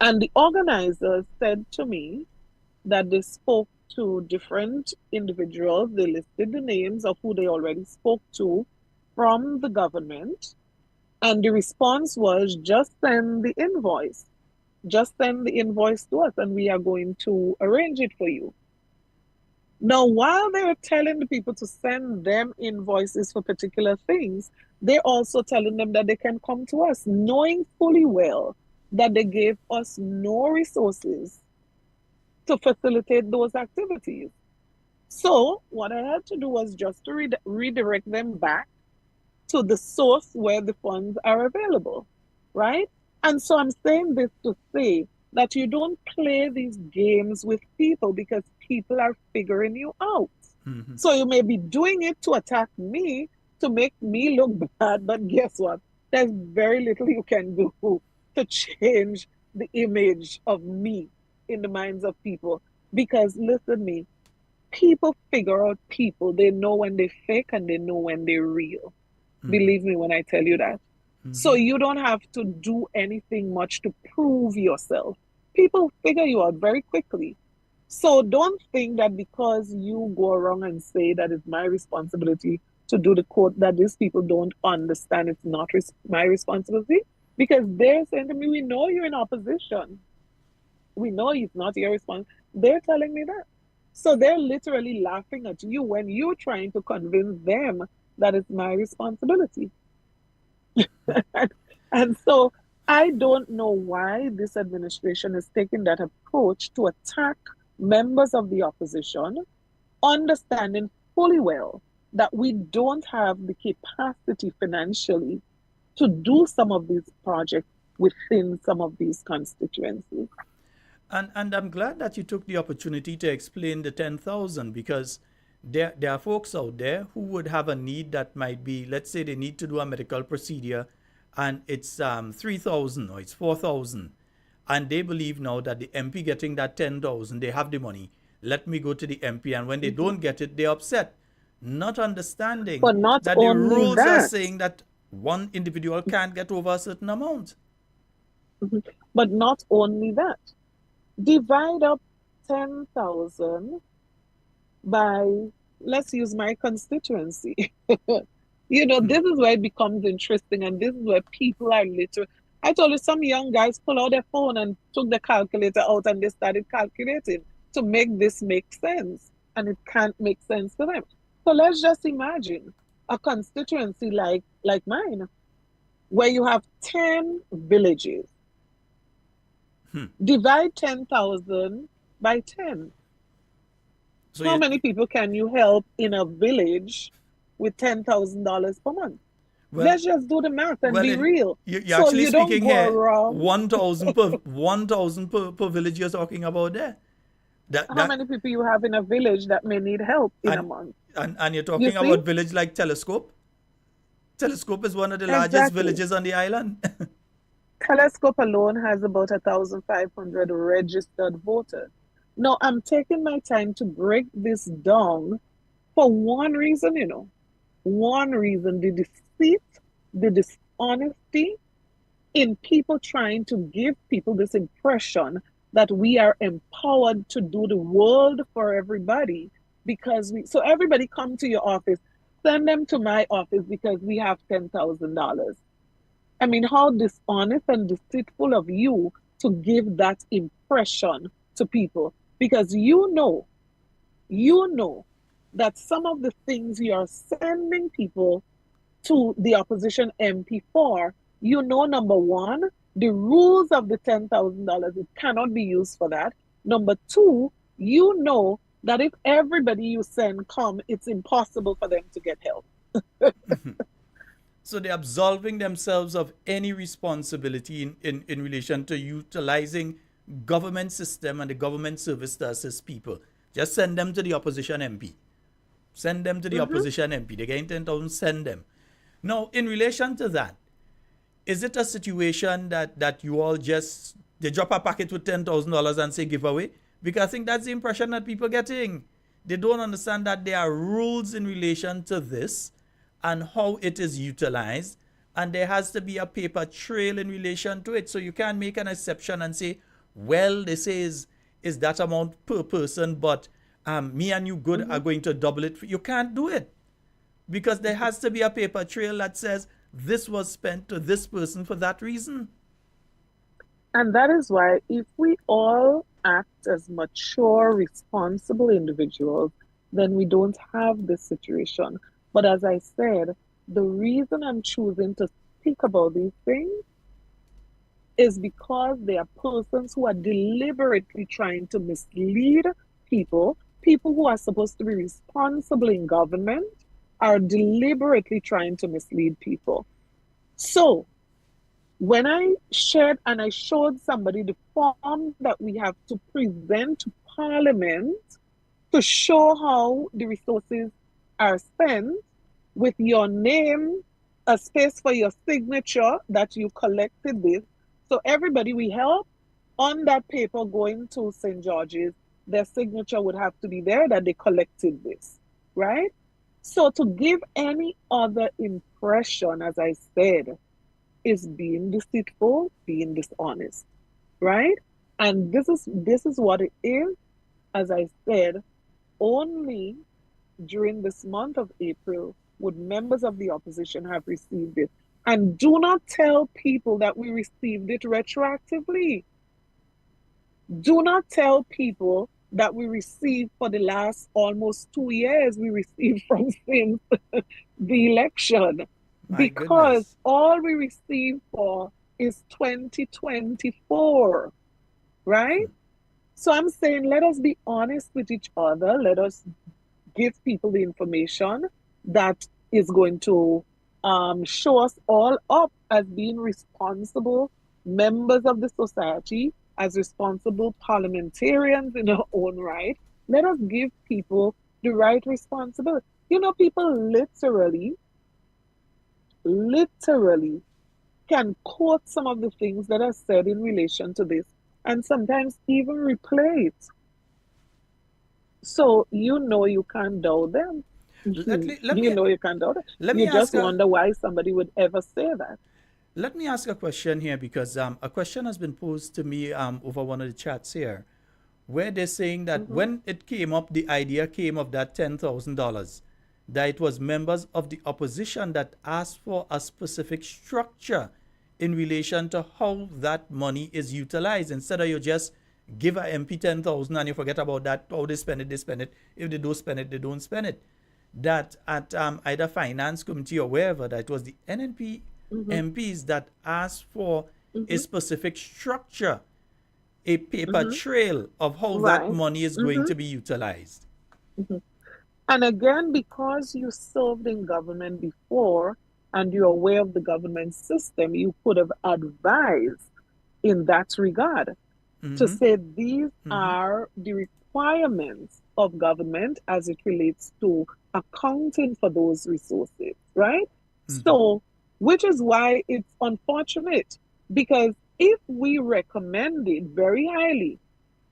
And the organizers said to me that they spoke to different individuals. They listed the names of who they already spoke to from the government. And the response was, just send the invoice. Just send the invoice to us and we are going to arrange it for you. Now, while they were telling the people to send them invoices for particular things, they're also telling them that they can come to us, knowing fully well that they gave us no resources to facilitate those activities. So what I had to do was just to redirect them back to the source where the funds are available, right? And so I'm saying this to say that you don't play these games with people because people are figuring you out. Mm-hmm. So you may be doing it to attack me, to make me look bad, but guess what? There's very little you can do to change the image of me in the minds of people. Because listen to me, people figure out people. They know when they're fake and they know when they're real. Mm-hmm. Believe me when I tell you that. Mm-hmm. So you don't have to do anything much to prove yourself. People figure you out very quickly. So don't think that because you go around and say that it's my responsibility to do the quote, that these people don't understand it's not my responsibility. Because they're saying to me, we know you're in opposition. We know it's not your responsibility. They're telling me that. So they're literally laughing at you when you're trying to convince them that it's my responsibility. And so I don't know why this administration is taking that approach to attack members of the opposition, understanding fully well that we don't have the capacity financially to do some of these projects within some of these constituencies. And I'm glad that you took the opportunity to explain the 10,000 because there are folks out there who would have a need that might be, let's say they need to do a medical procedure and it's 3,000 or it's 4,000. And they believe now that the MP getting that 10,000, they have the money. Let me go to the MP. And when they don't get it, they're upset. Not understanding But not that the only rules are that, saying that one individual can't get over a certain amount. but not only that, divide up 10,000 by, let's use my constituency. This is where it becomes interesting, and this is where people are literally. I told you, some young guys pull out their phone and took the calculator out and they started calculating to make this make sense, and it can't make sense to them. So let's just imagine a constituency like mine, where you have 10 villages. Divide 10,000 by 10. So how many people can you help in a village with $10,000 per month? Well, let's just do the math and be real. You're so actually speaking here 1,000 per village you're talking about there. How many people you have in a village that may need help in a month? And you're talking about village like Telescope? Telescope is one of the largest villages on the island. Telescope alone has about 1,500 registered voters. Now, I'm taking my time to break this down for one reason, One reason, the deceit, the dishonesty in people trying to give people this impression that we are empowered to do the world for everybody so everybody come to your office, send them to my office because we have $10,000. I mean, how dishonest and deceitful of you to give that impression to people, because you know that some of the things you are sending people to the opposition MP for, number one, the rules of the $10,000, it cannot be used for that. Number two, that if everybody you send come, it's impossible for them to get help. So they're absolving themselves of any responsibility in relation to utilizing government system and the government service to assist people. Just send them to the opposition MP. Send them to the opposition MP. They're getting 10,000, send them. Now, in relation to that, is it a situation that you all just, they drop a packet with $10,000 and say giveaway? Because I think that's the impression that people are getting. They don't understand that there are rules in relation to this and how it is utilized. And there has to be a paper trail in relation to it. So you can't make an exception and say, well, this is that amount per person, but me and you good are going to double it. You can't do it. Because there has to be a paper trail that says this was spent to this person for that reason. And that is why if we all act as mature, responsible individuals, then we don't have this situation. But as I said, the reason I'm choosing to speak about these things is because they are persons who are deliberately trying to mislead people. People who are supposed to be responsible in government are deliberately trying to mislead people. So when I shared and I showed somebody the form that we have to present to Parliament to show how the resources are spent, with your name, a space for your signature that you collected this. So everybody we help on that paper going to St. George's, their signature would have to be there that they collected this, right? So to give any other impression, as I said, is being deceitful, being dishonest, right? And this is what it is. As I said, only during this month of April would members of the opposition have received it. And do not tell people that we received it retroactively. Do not tell people that we received for the last almost 2 years, we received from since the election. Because all we received for is 2024, right? So I'm saying, let us be honest with each other. Let us give people the information that is going to show us all up as being responsible members of the society, as responsible parliamentarians in our own right. Let us give people the right responsibility. You know, people literally can quote some of the things that are said in relation to this and sometimes even replay it. So you know you can't doubt them. You know you can't doubt it. You just wonder why somebody would ever say that. Let me ask a question here, because a question has been posed to me over one of the chats here, where they're saying that when it came up, the idea came of that $10,000, that it was members of the opposition that asked for a specific structure in relation to how that money is utilized. Instead of you just give an MP 10,000 and you forget about that, how they spend it, they spend it. If they don't spend it, they don't spend it. That at either finance committee or wherever, that it was the NNP MPs that asked for a specific structure, a paper trail of how that money is going to be utilized. And again, because you served in government before and you're aware of the government system, you could have advised in that regard to say these are the requirements of government as it relates to accounting for those resources, right? So, which is why it's unfortunate, because if we recommended very highly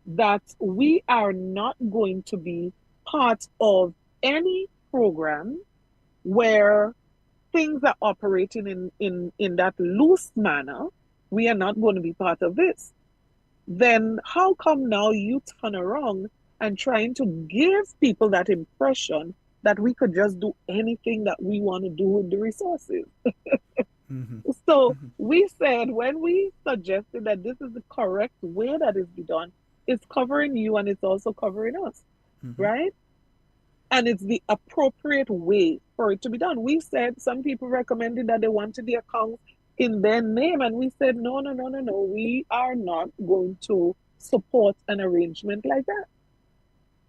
that we are not going to be part of any program where things are operating in that loose manner, we are not going to be part of this. Then how come now you turn around and trying to give people that impression that we could just do anything that we want to do with the resources? So we said, when we suggested that this is the correct way that is be done, it's covering you and it's also covering us, right? And it's the appropriate way for it to be done. We said, some people recommended that they wanted the account in their name, and we said, no, we are not going to support an arrangement like that.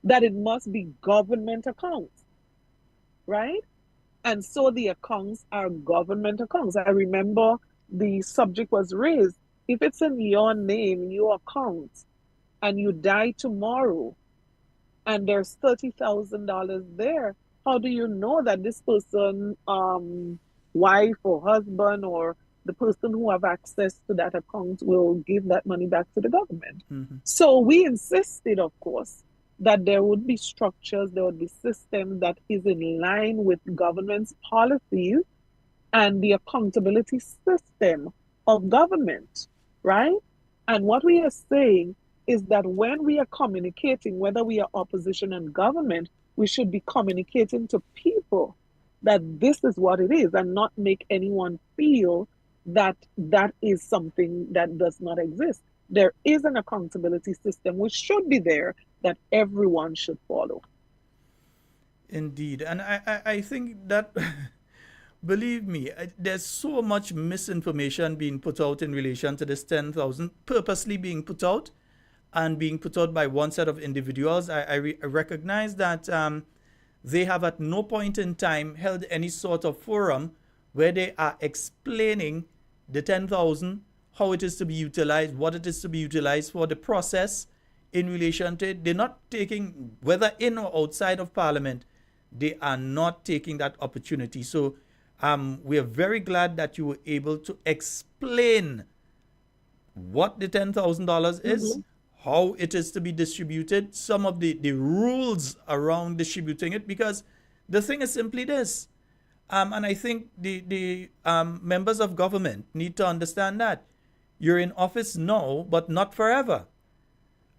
That it must be government accounts, right? And so the accounts are government accounts. I remember the subject was raised if it's in your name, your account, and you die tomorrow, and there's $30,000 there, how do you know that this person, wife or husband, or the person who have access to that account will give that money back to the government? So we insisted, of course, that there would be structures, there would be systems that is in line with government's policies and the accountability system of government, right? And what we are saying is that when we are communicating, whether we are opposition and government, we should be communicating to people that this is what it is, and not make anyone feel that that is something that does not exist. There is an accountability system which should be there that everyone should follow. Indeed. And I think that, believe me, there's so much misinformation being put out in relation to this 10,000, purposely being put out and being put out by one set of individuals. I recognize that they have at no point in time held any sort of forum where they are explaining the 10,000, how it is to be utilized, what it is to be utilized for, the process in relation to it. They're not taking, whether in or outside of Parliament, they are not taking that opportunity. So we are very glad that you were able to explain what the $10,000 is, how it is to be distributed, some of the rules around distributing it, because the thing is simply this. And I think the members of government need to understand that you're in office now, but not forever.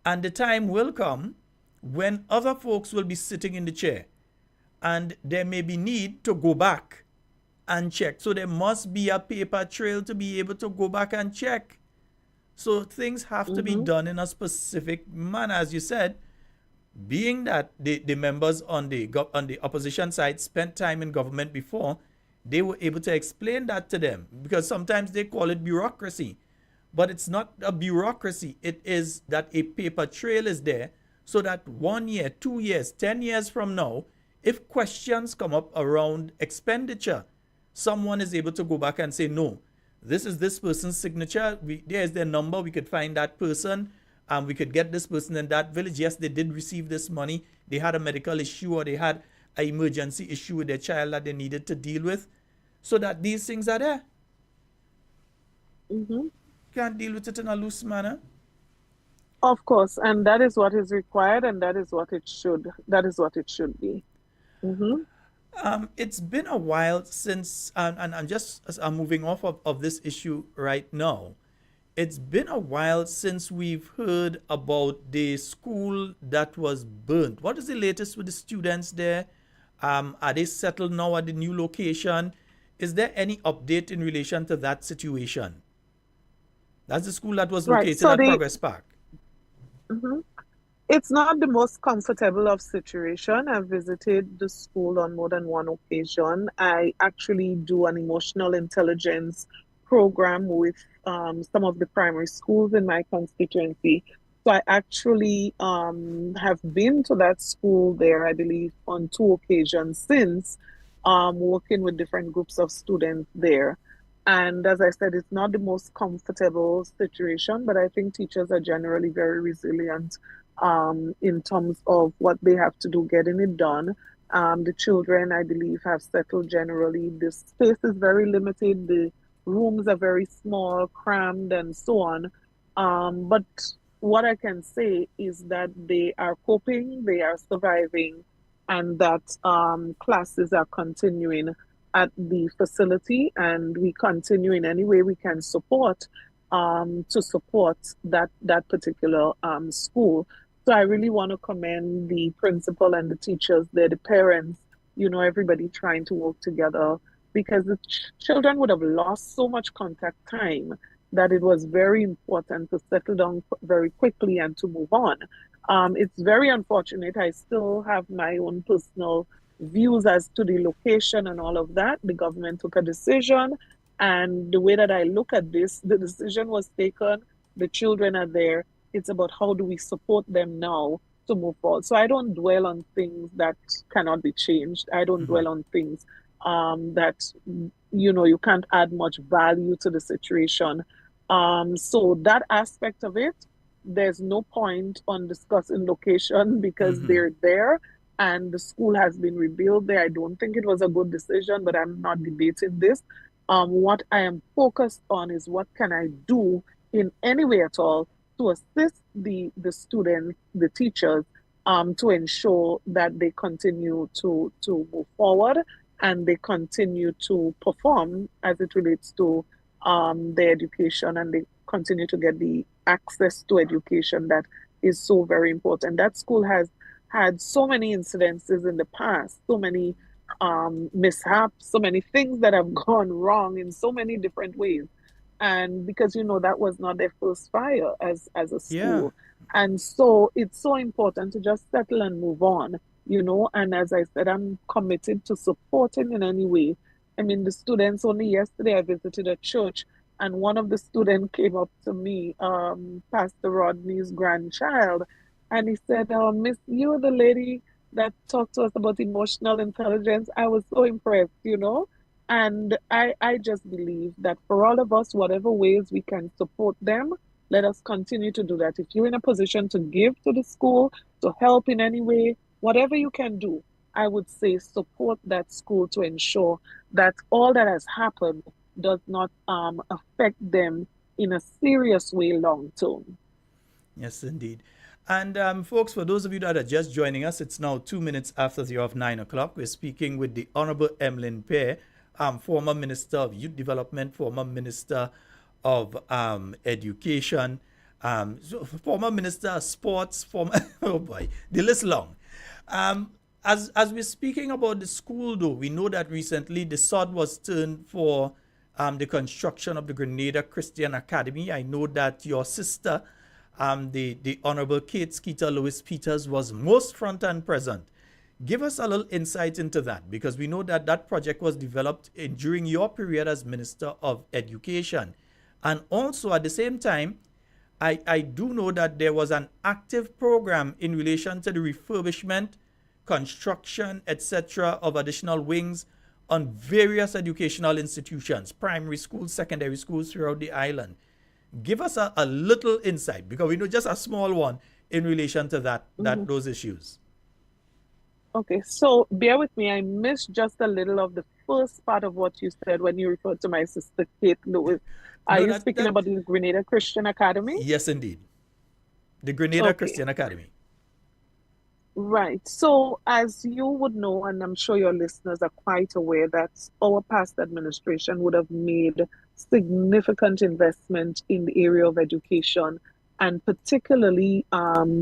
And the time will come when other folks will be sitting in the chair, and there may be need to go back and check. So there must be a paper trail to be able to go back and check. So things have to be done in a specific manner, as you said, being that the members on the opposition side spent time in government before, they were able to explain that to them, because sometimes they call it bureaucracy. But it's not a bureaucracy. It is that a paper trail is there so that 1 year, 2 years, 10 years from now, if questions come up around expenditure, someone is able to go back and say, no, this is this person's signature. There's their number. We could find that person. We could get this person in that village. Yes, they did receive this money. They had a medical issue, or they had an emergency issue with their child that they needed to deal with, so that these things are there. Can't deal with it in a loose manner. Of course, and that is what is required, and that is what it should. That is what it should be. It's been a while since, and I'm moving off of this issue right now. It's been a while since we've heard about the school that was burnt. What is the latest with the students there? Are they settled now at the new location? Is there any update in relation to that situation? That's the school that was located at Progress Park. It's not the most comfortable of situation. I've visited the school on more than one occasion. I actually do an emotional intelligence program with some of the primary schools in my constituency. So I actually have been to that school there, I believe, on 2 occasions since, working with different groups of students there. And as I said, it's not the most comfortable situation, but I think teachers are generally very resilient in terms of what they have to do getting it done. The children, I believe, have settled generally. The space is very limited. The rooms are very small, crammed, and so on. But what I can say is that they are coping, they are surviving, and that classes are continuing at the facility, and we continue in any way we can support to support that particular school. So I really want to commend the principal and the teachers there, the parents, everybody trying to work together, because the children would have lost so much contact time that it was very important to settle down very quickly and to move on. It's very unfortunate. I still have my own personal views as to the location and all of that. The government took a decision, and the way that I look at this, the decision was taken, the children are there. It's about how do we support them now to move forward. So I don't dwell on things that cannot be changed. I don't dwell on things that you can't add much value to the situation. So that aspect of it, there's no point on discussing location because they're there and the school has been rebuilt there. I don't think it was a good decision, but I'm not debating this. What I am focused on is what can I do in any way at all to assist the students, the teachers, to ensure that they continue to move forward and they continue to perform as it relates to their education, and they continue to get the access to education that is so very important. That school has had so many incidences in the past, so many mishaps, so many things that have gone wrong in so many different ways. And because that was not their first fire as a Yeah. school. And so it's so important to just settle and move on, and as I said, I'm committed to supporting in any way. I mean, the students, only yesterday I visited a church and one of the students came up to me, Pastor Rodney's grandchild, and he said, Miss, you're the lady that talked to us about emotional intelligence. I was so impressed. And I just believe that for all of us, whatever ways we can support them, let us continue to do that. If you're in a position to give to the school, to help in any way, whatever you can do, I would say support that school to ensure that all that has happened does not affect them in a serious way long term. Yes, indeed. And folks, for those of you that are just joining us, it's now 2 minutes after the hour of 9 o'clock. We're speaking with the Honorable Emilin Pierre, former Minister of Youth Development, former Minister of Education, former Minister of Sports, former, oh boy, the list long. As we're speaking about the school, though, we know that recently the sod was turned for the construction of the Grenada Christian Academy. I know that your sister, the Honorable Kate Skeeter Lewis Peters, was most front and present. Give us a little insight into that, because we know that that project was developed during your period as Minister of Education. And also at the same time, I do know that there was an active program in relation to the refurbishment, construction, etc. of additional wings on various educational institutions, primary schools, secondary schools throughout the island. Give us a little insight, because we know just a small one in relation to those issues. Okay, so bear with me. I missed just a little of the first part of what you said when you referred to my sister Kate Lewis. Are you speaking about the Grenada Christian Academy? Yes, indeed. The Grenada Christian Academy. Right. So as you would know, and I'm sure your listeners are quite aware, that our past administration would have made significant investment in the area of education, and particularly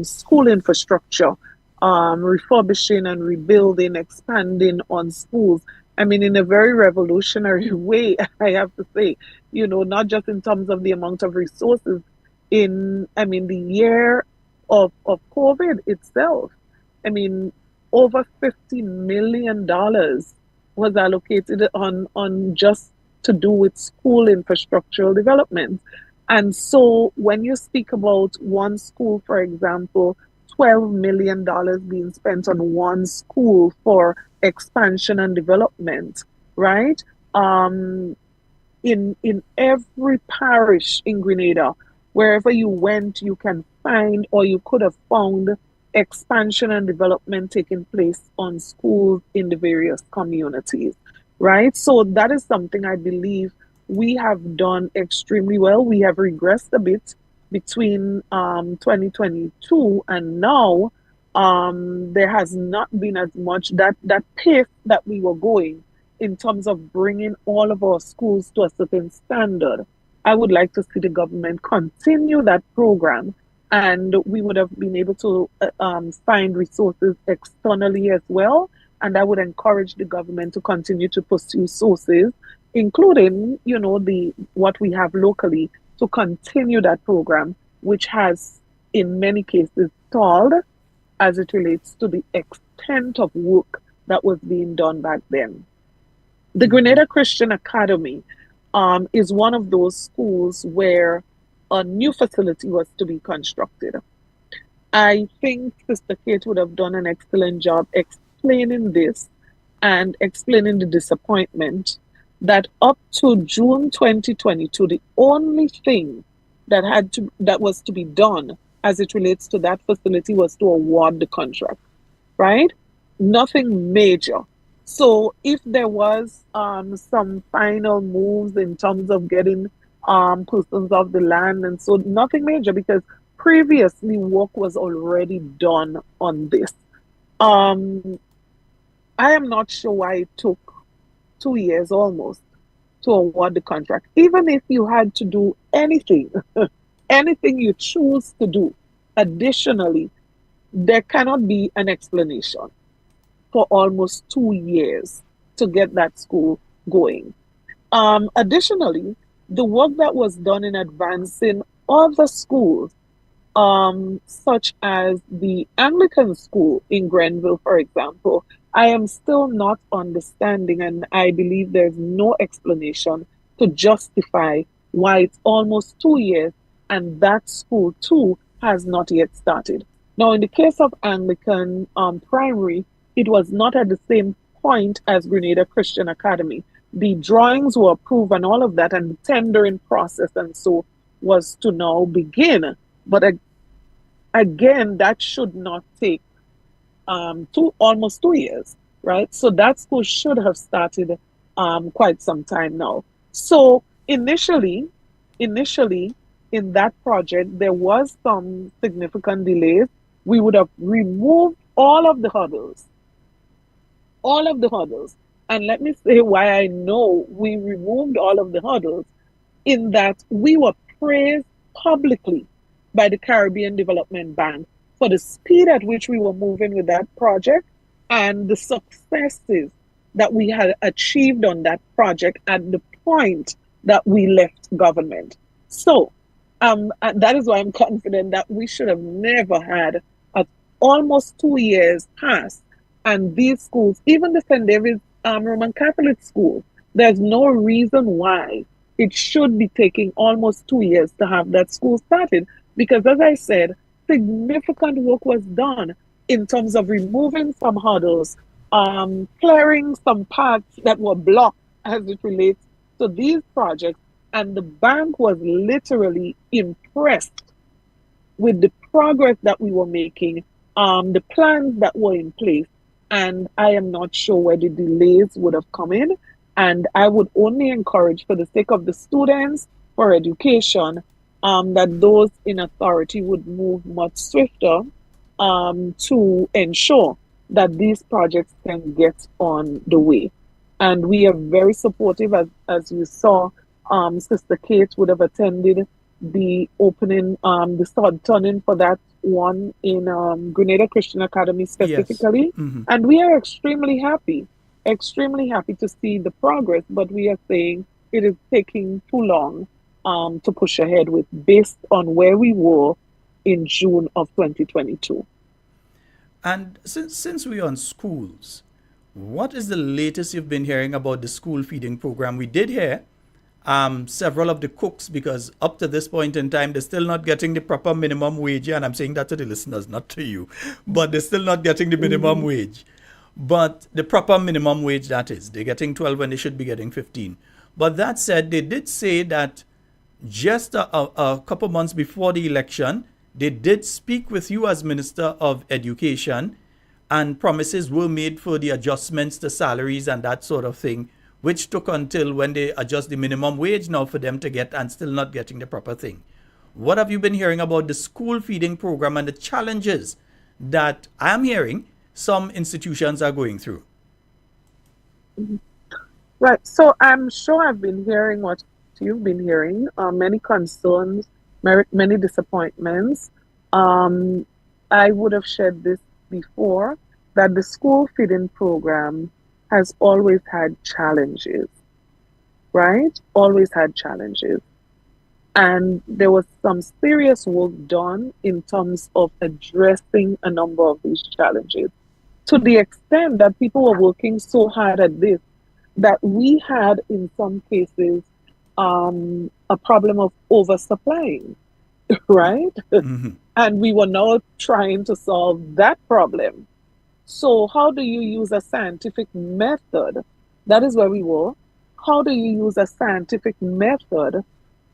school infrastructure, refurbishing and rebuilding, expanding on schools. I mean, in a very revolutionary way, I have to say, not just in terms of the amount of resources the year of COVID itself. I mean, over $50 million was allocated on just to do with school infrastructural development. And so when you speak about one school, for example, $12 million being spent on one school for expansion and development, right? In every parish in Grenada, wherever you went, you can find, or you could have found, expansion and development taking place on schools in the various communities, right? So that is something I believe we have done extremely well. We have regressed a bit between 2022 and now. There has not been as much that pace that we were going in terms of bringing all of our schools to a certain standard. I would like to see the government continue that program, and we would have been able to find resources externally as well. And I would encourage the government to continue to pursue sources, including, what we have locally, to continue that program, which has in many cases stalled as it relates to the extent of work that was being done back then. The Grenada Christian Academy is one of those schools where a new facility was to be constructed. I think Sister Kate would have done an excellent job explaining this and explaining the disappointment that up to June 2022, the only thing that was to be done as it relates to that facility was to award the contract, right? Nothing major. So if there was some final moves in terms of getting persons off the land, and so nothing major, because previously work was already done on this. Um, I am not sure why it took 2 years almost to award the contract. Even if you had to do anything, anything you choose to do additionally, there cannot be an explanation for almost 2 years to get that school going. Additionally, the work that was done in advancing other schools, such as the Anglican school in Grenville, for example, I am still not understanding, and I believe there's no explanation to justify why it's almost 2 years and that school too has not yet started. Now, in the case of Anglican primary, it was not at the same point as Grenada Christian Academy. The drawings were approved and all of that, and the tendering process and so was to now begin. But again, that should not take almost 2 years, right? So that school should have started quite some time now. So initially, in that project, there was some significant delays. We would have removed all of the hurdles. And let me say why I know we removed all of the hurdles, in that we were praised publicly by the Caribbean Development Bank for the speed at which we were moving with that project and the successes that we had achieved on that project at the point that we left government. So that is why I'm confident that we should have never had almost 2 years pass. And these schools, even the St. David's Roman Catholic school, there's no reason why it should be taking almost 2 years to have that school started. Because as I said, significant work was done in terms of removing some hurdles, clearing some paths that were blocked as it relates to these projects. And the bank was literally impressed with the progress that we were making, the plans that were in place. And I am not sure where the delays would have come in. And I would only encourage, for the sake of the students, for education, that those in authority would move much swifter to ensure that these projects can get on the way. And we are very supportive, as you saw. Sister Kate would have attended the opening, the third turning for that one in Grenada Christian Academy specifically. Yes. Mm-hmm. And we are extremely happy to see the progress, but we are saying it is taking too long to push ahead with, based on where we were in June of 2022. And since we're on schools, what is the latest you've been hearing about the school feeding program? We did hear several of the cooks, because up to this point in time, they're still not getting the proper minimum wage. And I'm saying that to the listeners, not to you, but they're still not getting the minimum wage. But the proper minimum wage, that is, they're getting 12 when they should be getting 15. But that said, they did say that just a couple months before the election, they did speak with you as Minister of Education, and promises were made for the adjustments to salaries and that sort of thing, which took until when they adjust the minimum wage now for them to get, and still not getting the proper thing. What have you been hearing about the school feeding program and the challenges that I am hearing some institutions are going through? Right. So I'm sure I've been hearing what you've been hearing, many concerns, many disappointments. I would have shared this before, that the school feeding program has always had challenges, right? Always had challenges. And there was some serious work done in terms of addressing a number of these challenges, to the extent that people were working so hard at this that we had, in some cases, a problem of oversupplying, right? Mm-hmm. And we were now trying to solve that problem. So how do you use a scientific method? That is where we were. how do you use a scientific method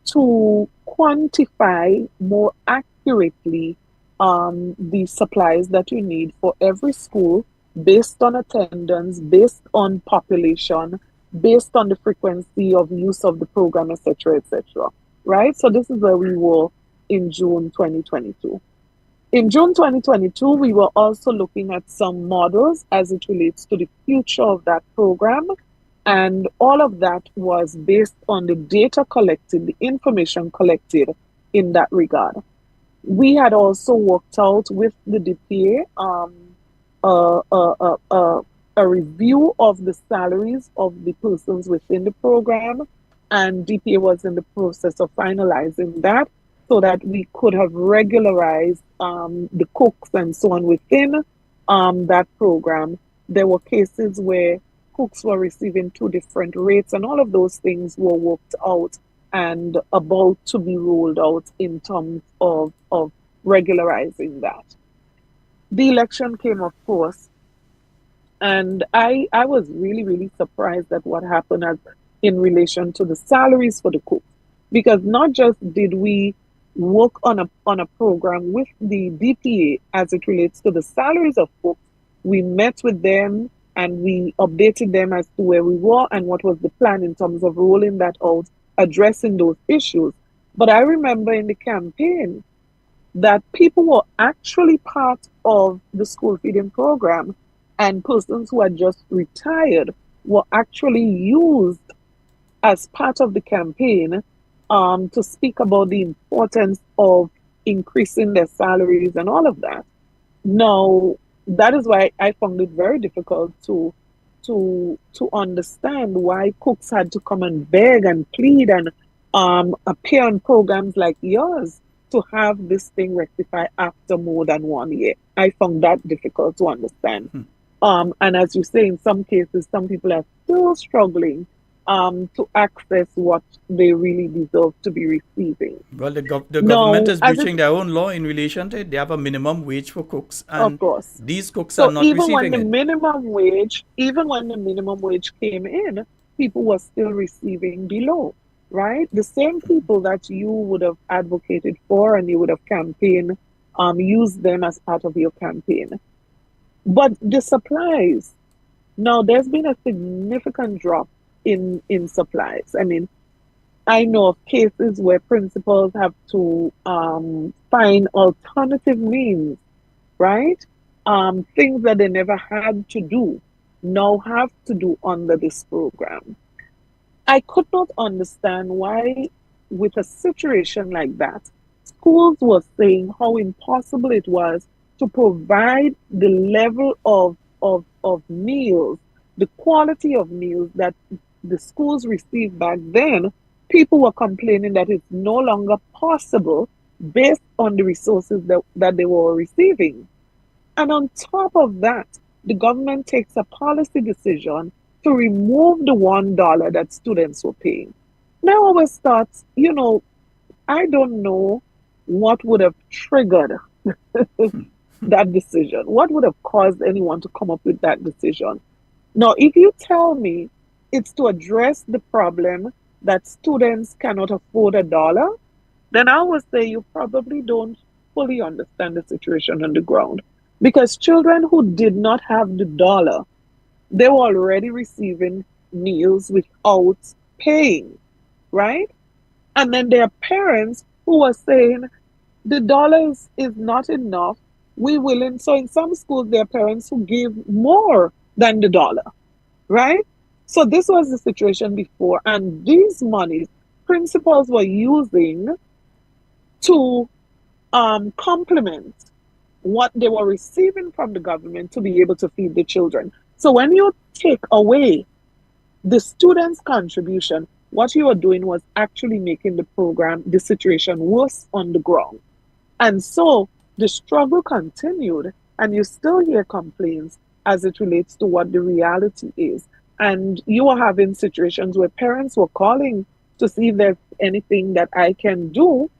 to quantify more accurately the supplies that you need for every school based on attendance, based on population, based on the frequency of use of the program, etc., etc. Right? So this is where we were in June 2022. In June 2022, we were also looking at some models as it relates to the future of that program. And all of that was based on the data collected, the information collected in that regard. We had also worked out with the DPA uh, uh, uh, uh, a review of the salaries of the persons within the program, and DPA was in the process of finalizing that so that we could have regularized the cooks and so on within that program. There were cases where cooks were receiving two different rates, and all of those things were worked out and about to be rolled out in terms of regularizing that. The election came, of course, and I was really, really surprised at what happened as in relation to the salaries for the cooks. Because not just did we work on a program with the DPA as it relates to the salaries of cooks, we met with them and we updated them as to where we were and what was the plan in terms of rolling that out, addressing those issues. But I remember in the campaign that people were actually part of the school feeding program, and persons who had just retired were actually used as part of the campaign to speak about the importance of increasing their salaries and all of that. Now, that is why I found it very difficult to understand why cooks had to come and beg and plead and appear on programs like yours to have this thing rectified after more than 1 year. I found that difficult to understand. And as you say, in some cases, some people are still struggling to access what they really deserve to be receiving. Well, the government is breaching their own law in relation to it. They have a minimum wage for cooks, and of course, these cooks so are not even receiving when the it. even when the minimum wage came in, people were still receiving below, right? The same people that you would have advocated for and you would have campaigned, use them as part of your campaign. But the supplies, now there's been a significant drop in supplies. I mean, I know of cases where principals have to find alternative means, right? Things that they never had to do, now have to do under this program. I could not understand why, with a situation like that, schools were saying how impossible it was to provide the level of meals, the quality of meals that the schools received back then. People were complaining that it's no longer possible based on the resources that they were receiving. And on top of that, the government takes a policy decision to remove the $1 that students were paying. Now I always thought, I don't know what would have triggered that decision. What would have caused anyone to come up with that decision? Now, if you tell me it's to address the problem that students cannot afford $1, then I would say you probably don't fully understand the situation on the ground. Because children who did not have the $1, they were already receiving meals without paying, right? And then there are parents who are saying the $1 is not enough. So in some schools, there are parents who give more than the $1, right? So this was the situation before, and these monies principals were using to complement what they were receiving from the government to be able to feed the children. So when you take away the students' contribution, what you are doing was actually making the situation worse on the ground. And so the struggle continued, and you still hear complaints as it relates to what the reality is. And you are having situations where parents were calling to see if there's anything that I can do,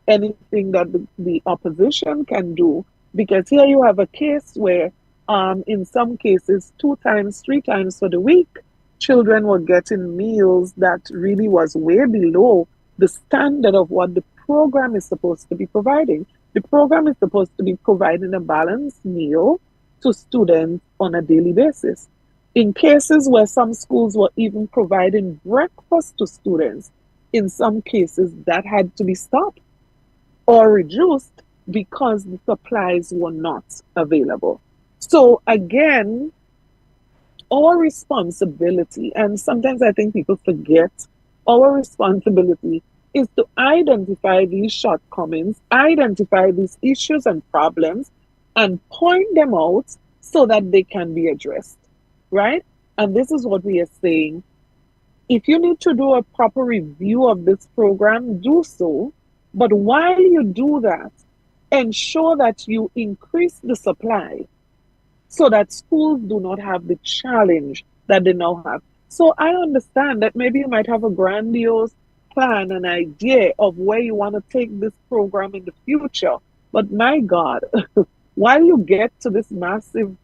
anything that the opposition can do. Because here you have a case where, in some cases, 2 times, 3 times for the week, children were getting meals that really was way below the standard of what the program is supposed to be providing. The program is supposed to be providing a balanced meal to students on a daily basis. In cases where some schools were even providing breakfast to students, in some cases that had to be stopped or reduced because the supplies were not available. So again, our responsibility, and sometimes I think people forget, our responsibility is to identify these shortcomings, identify these issues and problems, and point them out so that they can be addressed, right? And this is what we are saying. If you need to do a proper review of this program, do so. But while you do that, ensure that you increase the supply so that schools do not have the challenge that they now have. So I understand that maybe you might have a grandiose plan, an idea of where you want to take this program in the future. But my God, while you get to this massive,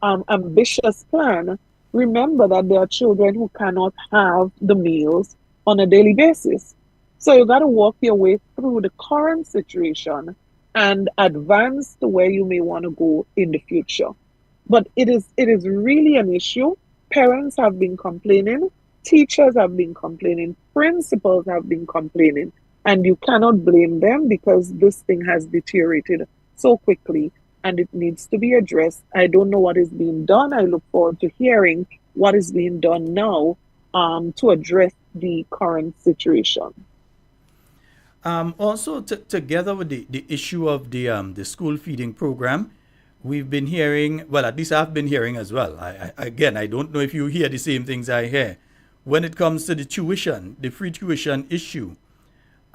ambitious plan, remember that there are children who cannot have the meals on a daily basis. So you got to walk your way through the current situation and advance to where you may want to go in the future. But it is really an issue. Parents have been complaining, teachers have been complaining, principals have been complaining, and you cannot blame them because this thing has deteriorated so quickly and it needs to be addressed. I don't know what is being done. I look forward to hearing what is being done now to address the current situation. Also, together with the issue of the school feeding program, we've been hearing, well, at least I've been hearing as well. Again, I don't know if you hear the same things I hear. When it comes to the tuition, the free tuition issue,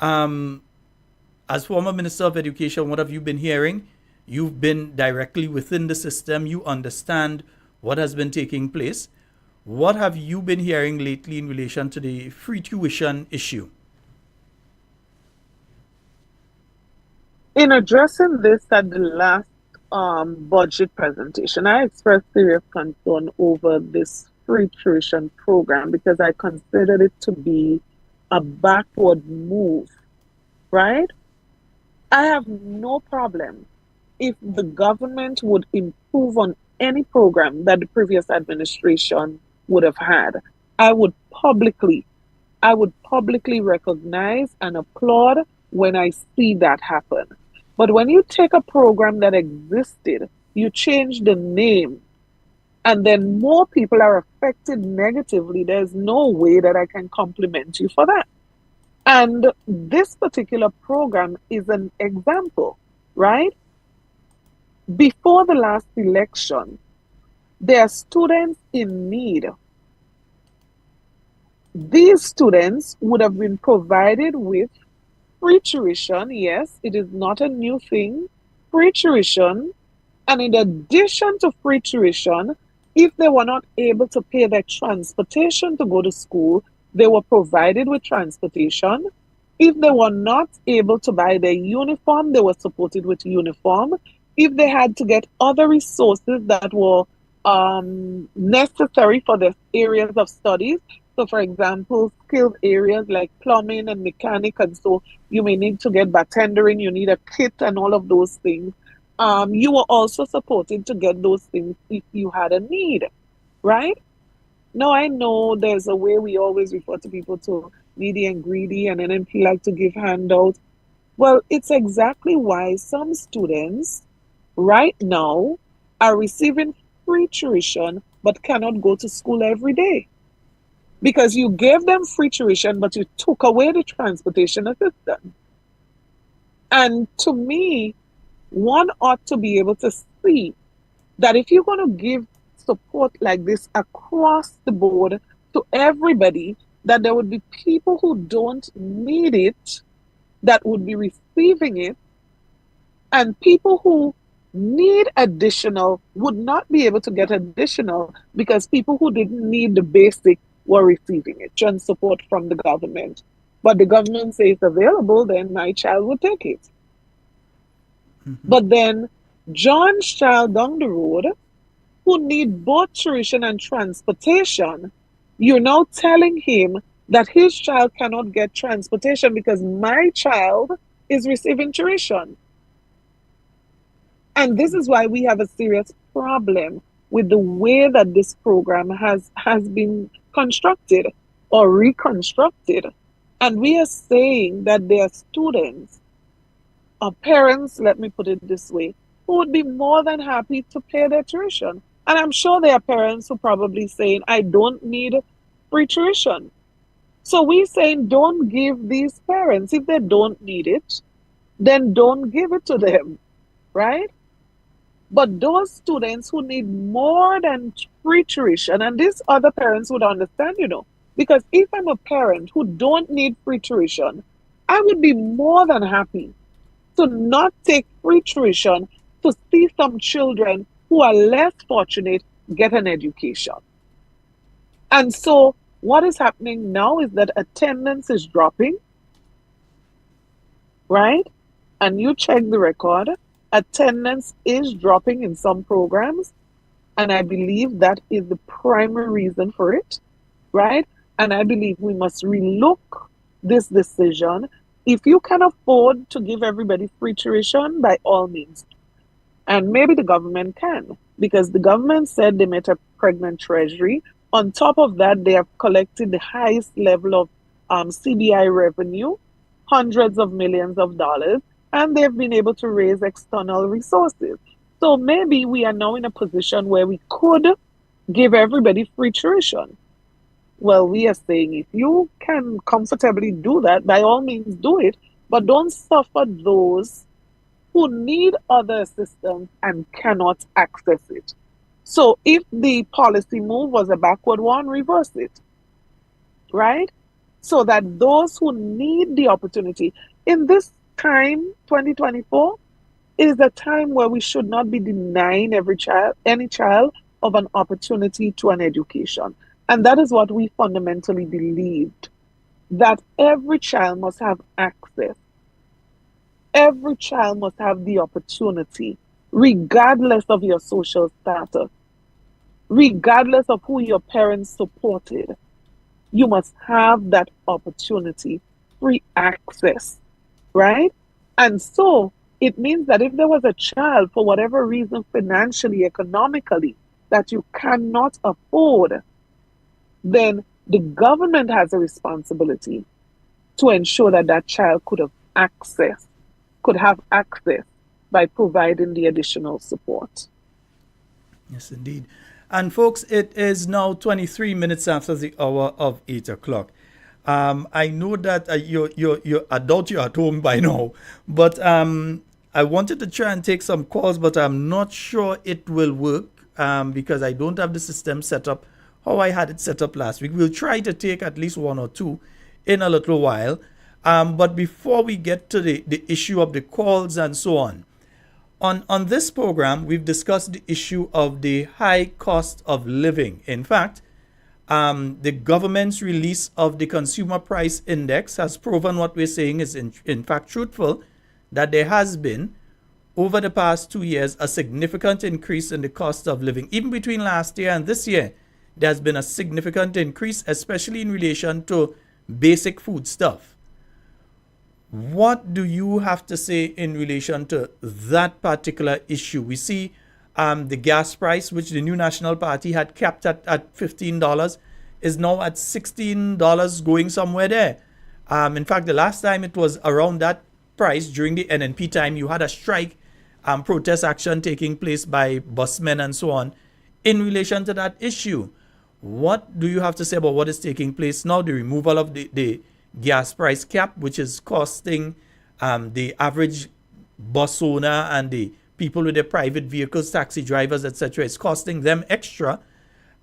as former Minister of Education, what have you been hearing? You've been directly within the system. You understand what has been taking place. What have you been hearing lately in relation to the free tuition issue? In addressing this at the last budget presentation, I expressed serious concern over this free tuition program because I considered it to be a backward move, right? I have no problem if the government would improve on any program that the previous administration would have had. I would publicly recognize and applaud when I see that happen. But when you take a program that existed, you change the name, and then more people are affected negatively, there's no way that I can compliment you for that. And this particular program is an example, right? Before the last election, there are students in need. These students would have been provided with free tuition. Yes, it is not a new thing. Free tuition. And in addition to free tuition, if they were not able to pay their transportation to go to school, they were provided with transportation. If they were not able to buy their uniform, they were supported with uniform. If they had to get other resources that were necessary for their areas of studies, so for example, skilled areas like plumbing and mechanic, and so you may need to get bartendering, you need a kit and all of those things. You were also supported to get those things if you had a need, right? Now, I know there's a way we always refer to people to needy and greedy, and NNP like to give handouts. Well, it's exactly why some students right now are receiving free tuition but cannot go to school every day. Because you gave them free tuition, but you took away the transportation assistance. And to me, one ought to be able to see that if you're going to give support like this across the board to everybody, that there would be people who don't need it that would be receiving it, and people who need additional would not be able to get additional because people who didn't need the basic were receiving it, and support from the government. But the government says it's available, then my child will take it. But then John's child down the road, who need both tuition and transportation, You're now telling him that his child cannot get transportation because my child is receiving tuition. And this is why we have a serious problem with the way that this program has been constructed or reconstructed. And we are saying that there are students or parents, let me put it this way, who would be more than happy to pay their tuition. And I'm sure there are parents who probably saying, I don't need free tuition. So we're saying don't give these parents, if they don't need it, then don't give it to them, right? But those students who need more than free tuition, and these other parents would understand, because if I'm a parent who don't need free tuition, I would be more than happy to not take free tuition to see some children who are less fortunate get an education. And so what is happening now is that attendance is dropping, right? And you check the record, attendance is dropping in some programs. And I believe that is the primary reason for it, right? And I believe we must relook this decision. If you can afford to give everybody free tuition, by all means. And maybe the government can, because the government said they met a pregnant treasury. On top of that, they have collected the highest level of CBI revenue, hundreds of millions of dollars, and they've been able to raise external resources. So maybe we are now in a position where we could give everybody free tuition. Well, we are saying if you can comfortably do that, by all means do it, but don't suffer those who need other assistance and cannot access it. So if the policy move was a backward one, reverse it, right? So that those who need the opportunity, in this time, 2024, is a time where we should not be denying any child of an opportunity to an education. And that is what we fundamentally believed, that every child must have access. Every child must have the opportunity, regardless of your social status, regardless of who your parents supported. You must have that opportunity, free access, right? And so it means that if there was a child, for whatever reason, financially, economically, that you cannot afford, then the government has a responsibility to ensure that that child could have access by providing the additional support. Yes, indeed. And folks, it is now 23 minutes after the hour of 8 o'clock. I know that I doubt you're at home by now, but I wanted to try and take some calls, but I'm not sure it will work because I don't have the system set up how I had it set up last week. We'll try to take at least one or two in a little while. But before we get to the issue of the calls and so on this program, we've discussed the issue of the high cost of living. In fact, the government's release of the Consumer Price Index has proven what we're saying is in fact truthful, that there has been, over the past 2 years, a significant increase in the cost of living. Even between last year and this year, there's been a significant increase, especially in relation to basic food stuff. What do you have to say in relation to that particular issue? We see the gas price, which the New National Party had capped at $15, is now at $16, going somewhere there. In fact, the last time it was around that price during the NNP time, you had a strike, protest action taking place by busmen and so on in relation to that issue. What do you have to say about what is taking place now? The removal of the gas price cap, which is costing the average bus owner and the people with their private vehicles, taxi drivers, etc., it's costing them extra,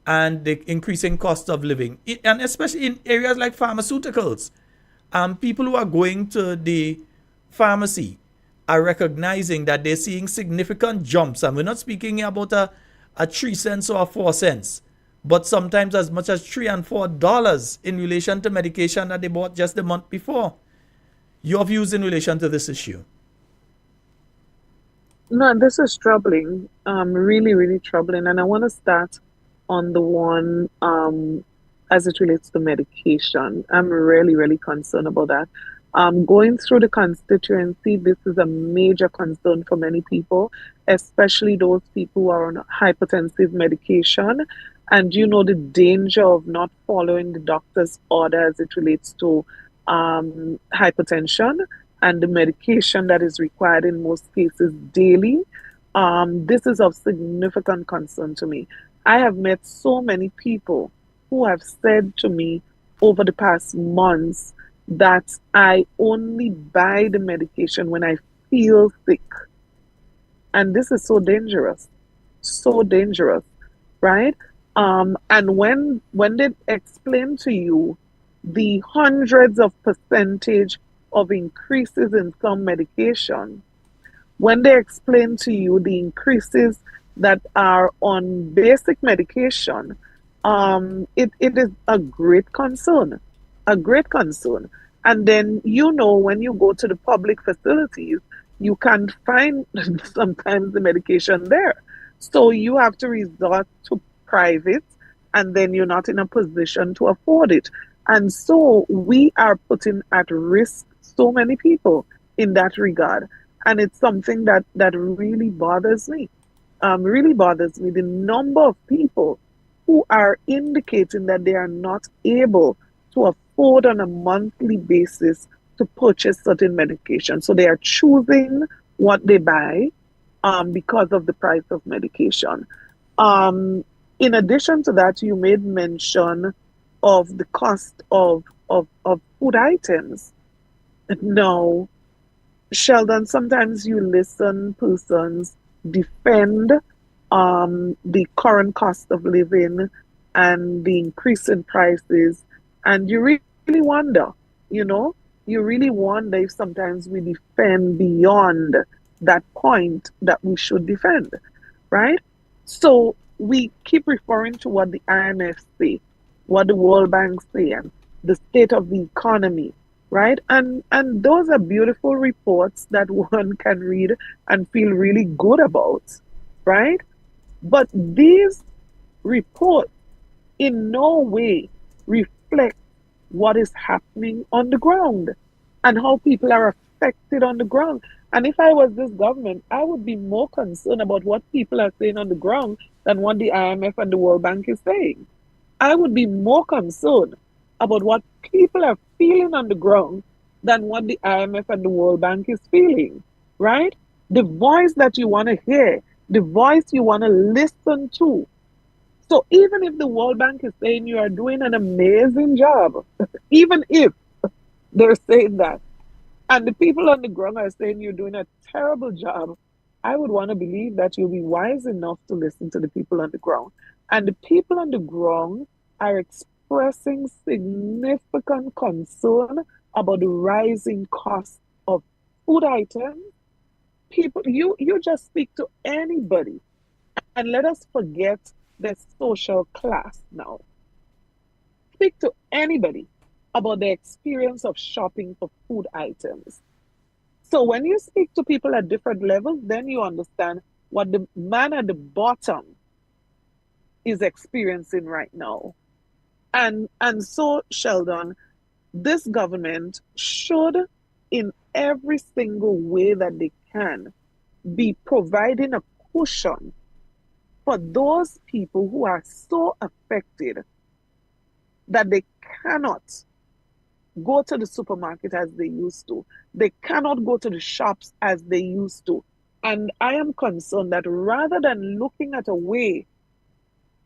and the increasing cost of living, and especially in areas like pharmaceuticals. People who are going to the pharmacy are recognizing that they're seeing significant jumps, and we're not speaking about a 3 cents or 4 cents, but sometimes as much as $3 and $4 in relation to medication that they bought just the month before. Your views in relation to this issue? No, this is troubling, really, really troubling. And I want to start on the one as it relates to medication. I'm really, really concerned about that. Going through the constituency, this is a major concern for many people, especially those people who are on hypertensive medication. And you know the danger of not following the doctor's order as it relates to hypertension and the medication that is required in most cases daily. This is of significant concern to me. I have met so many people who have said to me over the past months that I only buy the medication when I feel sick. And this is so dangerous, right? And when they explain to you the hundreds of percentage of increases in some medication, when they explain to you the increases that are on basic medication, it is a great concern, a great concern. And then, you know, when you go to the public facilities, you can't find sometimes the medication there. So you have to resort to private, and then you're not in a position to afford it. And so we are putting at risk so many people in that regard. And it's something that really bothers me. Really bothers me. The number of people who are indicating that they are not able to afford on a monthly basis to purchase certain medication. So they are choosing what they buy because of the price of medication. In addition to that, you made mention of the cost of food items. Now, Sheldon, sometimes you listen persons defend the current cost of living and the increase in prices, and you really wonder, you really wonder if sometimes we defend beyond that point that we should defend, right? So we keep referring to what the IMF say, what the World Bank say, and the state of the economy, right? And those are beautiful reports that one can read and feel really good about, right? But these reports in no way reflect what is happening on the ground and how people are affected on the ground. And if I was this government, I would be more concerned about what people are saying on the ground than what the IMF and the World Bank is saying. I would be more concerned about what people are feeling on the ground than what the IMF and the World Bank is feeling, right? The voice that you want to hear, the voice you want to listen to. So even if the World Bank is saying you are doing an amazing job, even if they're saying that, and the people on the ground are saying you're doing a terrible job, I would want to believe that you'll be wise enough to listen to the people on the ground. And the people on the ground are expressing significant concern about the rising cost of food items. People, you just speak to anybody, and let us forget the social class now. Speak to anybody about the experience of shopping for food items. So when you speak to people at different levels, then you understand what the man at the bottom is experiencing right now. And so, Sheldon, this government should, in every single way that they can, be providing a cushion for those people who are so affected that they cannot go to the supermarket as they used to. They cannot go to the shops as they used to. And I am concerned that rather than looking at a way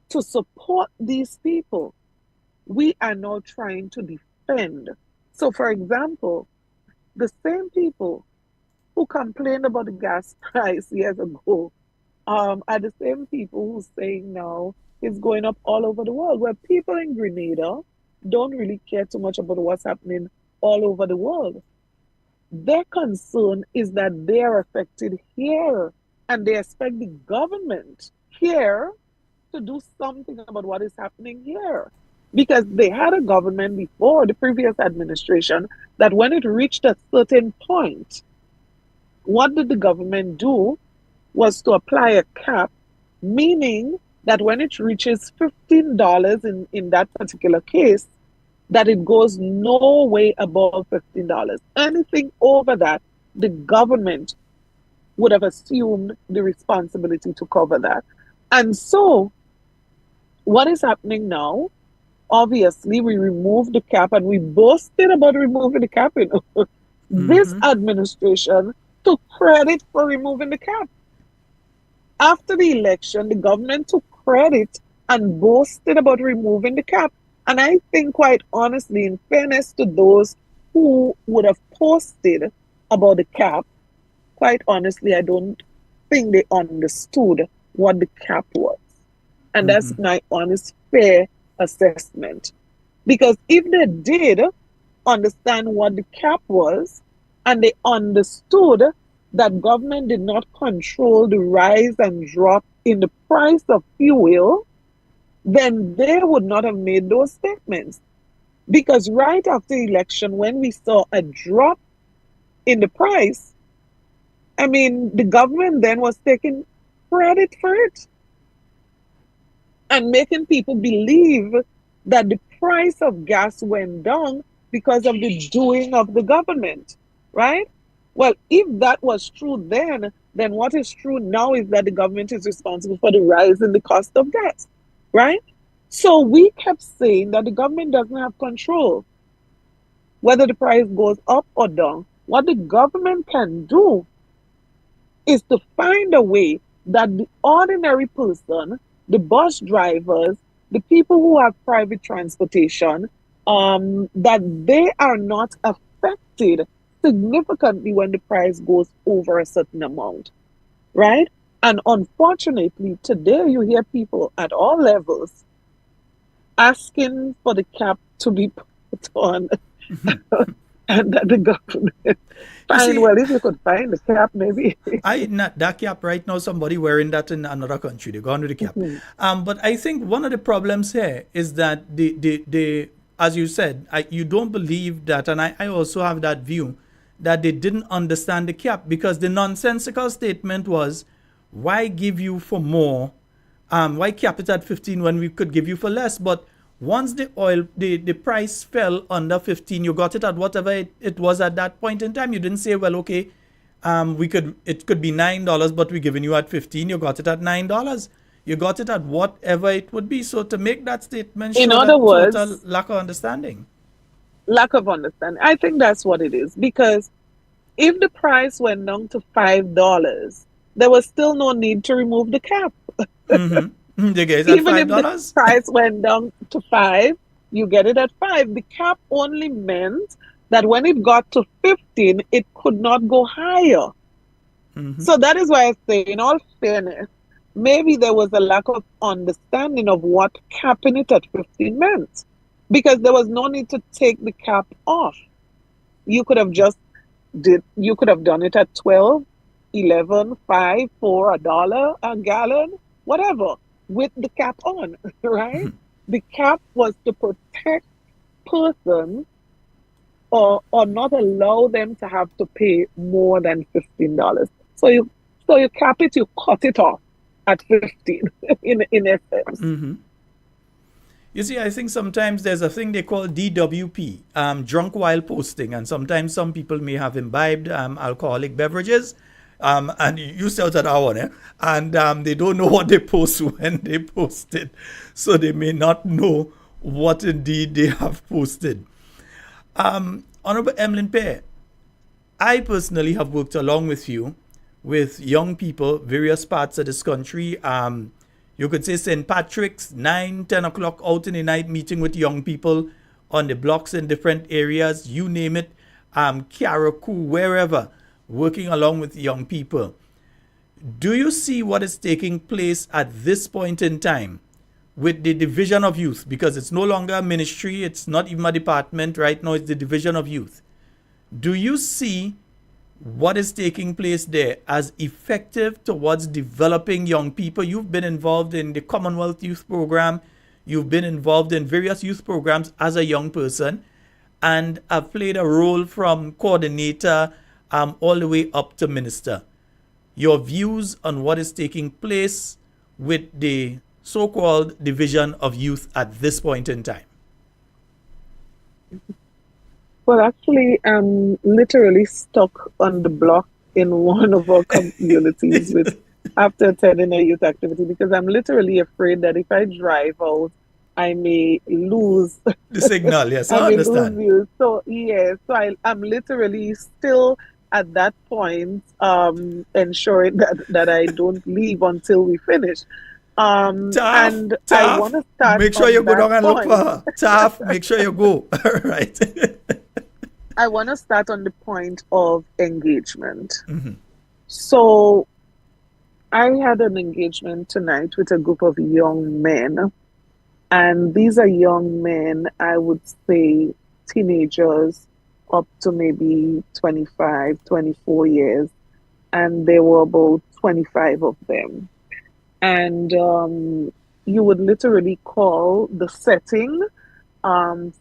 to support these people, we are now trying to defend. So, for example, the same people who complained about the gas price years ago are the same people who saying now it's going up all over the world, where people in Grenada don't really care too much about what's happening all over the world. Their concern is that they are affected here, and they expect the government here to do something about what is happening here. Because they had a government before the previous administration that when it reached a certain point, what did the government do was to apply a cap, meaning that when it reaches $15 in that particular case, that it goes no way above $15. Anything over that, the government would have assumed the responsibility to cover that. And so, what is happening now? Obviously, we removed the cap and we boasted about removing the cap. This administration took credit for removing the cap. After the election, the government took credit and boasted about removing the cap. And I think, quite honestly, in fairness to those who would have posted about the cap, quite honestly, I don't think they understood what the cap was. And that's my honest, fair assessment. Because if they did understand what the cap was, and they understood that government did not control the rise and drop in the price of fuel, then they would not have made those statements. Because right after the election, when we saw a drop in the price, I mean, the government then was taking credit for it and making people believe that the price of gas went down because of the doing of the government, right? Well, if that was true then what is true now is that the government is responsible for the rise in the cost of gas, right? So we kept saying that the government doesn't have control whether the price goes up or down. What the government can do is to find a way that the ordinary person, the bus drivers, the people who have private transportation, that they are not affected significantly when the price goes over a certain amount, right? And unfortunately, today you hear people at all levels asking for the cap to be put on and that the government find, well, if you could find the cap, maybe. Not that cap right now, somebody wearing that in another country, they're going to the cap. But I think one of the problems here is that the as you said, you don't believe that, and I also have that view, that they didn't understand the cap, because the nonsensical statement was, why give you for more? Why cap it at 15 when we could give you for less? But once the oil, the price fell under 15, you got it at whatever it was at that point in time. You didn't say, well, okay, it could be $9, but we're giving you at 15. You got it at $9. You got it at whatever it would be. So to make that statement, in other words, total lack of understanding. Lack of understanding. I think that's what it is. Because if the price went down to $5, there was still no need to remove the cap. You get it at Even $5? if the price went down to $5, you get it at $5. The cap only meant that when it got to 15, it could not go higher. So that is why I say, in all fairness, maybe there was a lack of understanding of what capping it at 15 meant. Because there was no need to take the cap off. You could have done it at 12, 11, 5, 4, $1 a gallon, whatever, with the cap on, right? The cap was to protect persons or not allow them to have to pay more than $15. So you cap it, you cut it off at 15 in essence. You see, I think sometimes there's a thing they call DWP, drunk while posting, and sometimes some people may have imbibed alcoholic beverages, and you sell that one, and they don't know what they post when they post it, so they may not know what indeed they have posted. Honorable Emilin Pierre, I personally have worked along with you with young people, various parts of this country. You could say St. Patrick's, 9, 10 o'clock out in the night, meeting with young people on the blocks in different areas, you name it, Carriacou, wherever, working along with young people. Do you see what is taking place at this point in time with the Division of Youth? Because it's no longer a ministry, it's not even a department, right now it's the Division of Youth. Do you see what is taking place there as effective towards developing young people? You've been involved in the Commonwealth Youth Program. You've been involved in various youth programs as a young person, and have played a role from coordinator all the way up to minister. Your views on what is taking place with the so-called division of youth at this point in time? Well, actually, I'm literally stuck on the block in one of our communities with after attending a youth activity because I'm literally afraid that if I drive out, I may lose The signal, yes, I I may lose understand. you. So yeah, so I'm literally still at that point, ensuring that I don't leave until we finish. Taff, And I want Taff, to start make sure you on go that down and look for point. her. Taff, make sure you go. All right. I want to start on the point of engagement. So I had an engagement tonight with a group of young men, and these are young men, I would say teenagers up to maybe 25, 24 years, and there were about 25 of them. And you would literally call the setting, um,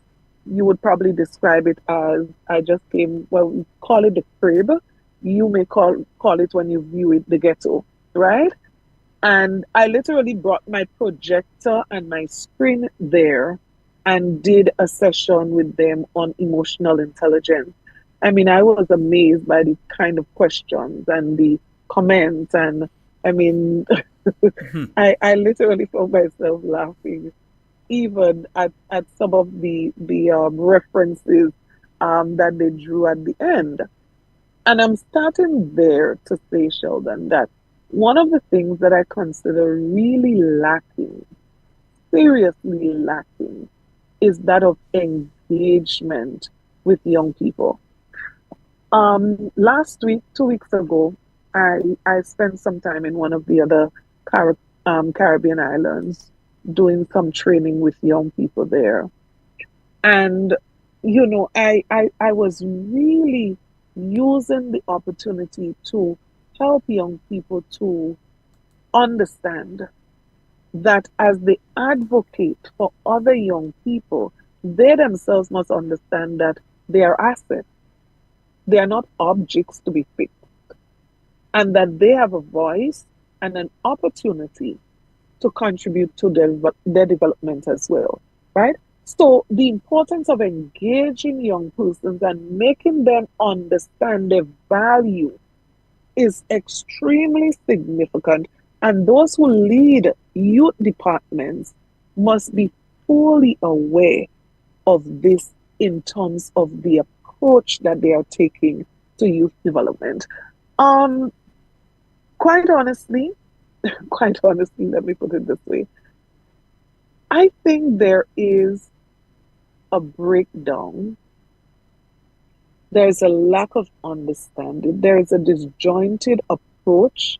you would probably describe it as I just came, well, we call it the crib. You may call it when you view it the ghetto, right? And I literally brought my projector and my screen there and did a session with them on emotional intelligence. I mean, I was amazed by the kind of questions and the comments. And I mean, I literally found myself laughing even at some of the references that they drew at the end. And I'm starting there to say, Sheldon, that one of the things that I consider really lacking, seriously lacking, is that of engagement with young people. Last week, 2 weeks ago, I spent some time in one of the other Caribbean islands doing some training with young people there. And, I was really using the opportunity to help young people to understand that as they advocate for other young people, they themselves must understand that they are assets. They are not objects to be fixed, and that they have a voice and an opportunity to contribute to their development as well, right? So the importance of engaging young persons and making them understand their value is extremely significant. And those who lead youth departments must be fully aware of this in terms of the approach that they are taking to youth development. Um, quite honestly, quite honestly, let me put it this way. I think there is a breakdown. There's a lack of understanding. There is a disjointed approach.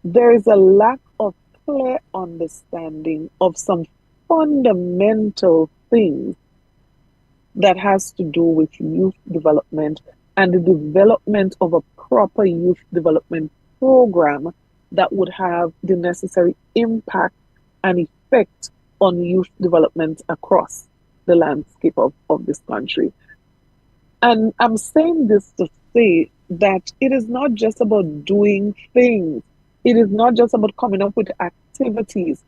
There is a lack of clear understanding of some fundamental things that has to do with youth development and the development of a proper youth development program that would have the necessary impact and effect on youth development across the landscape of this country. And I'm saying this to say that it is not just about doing things. It is not just about coming up with activities.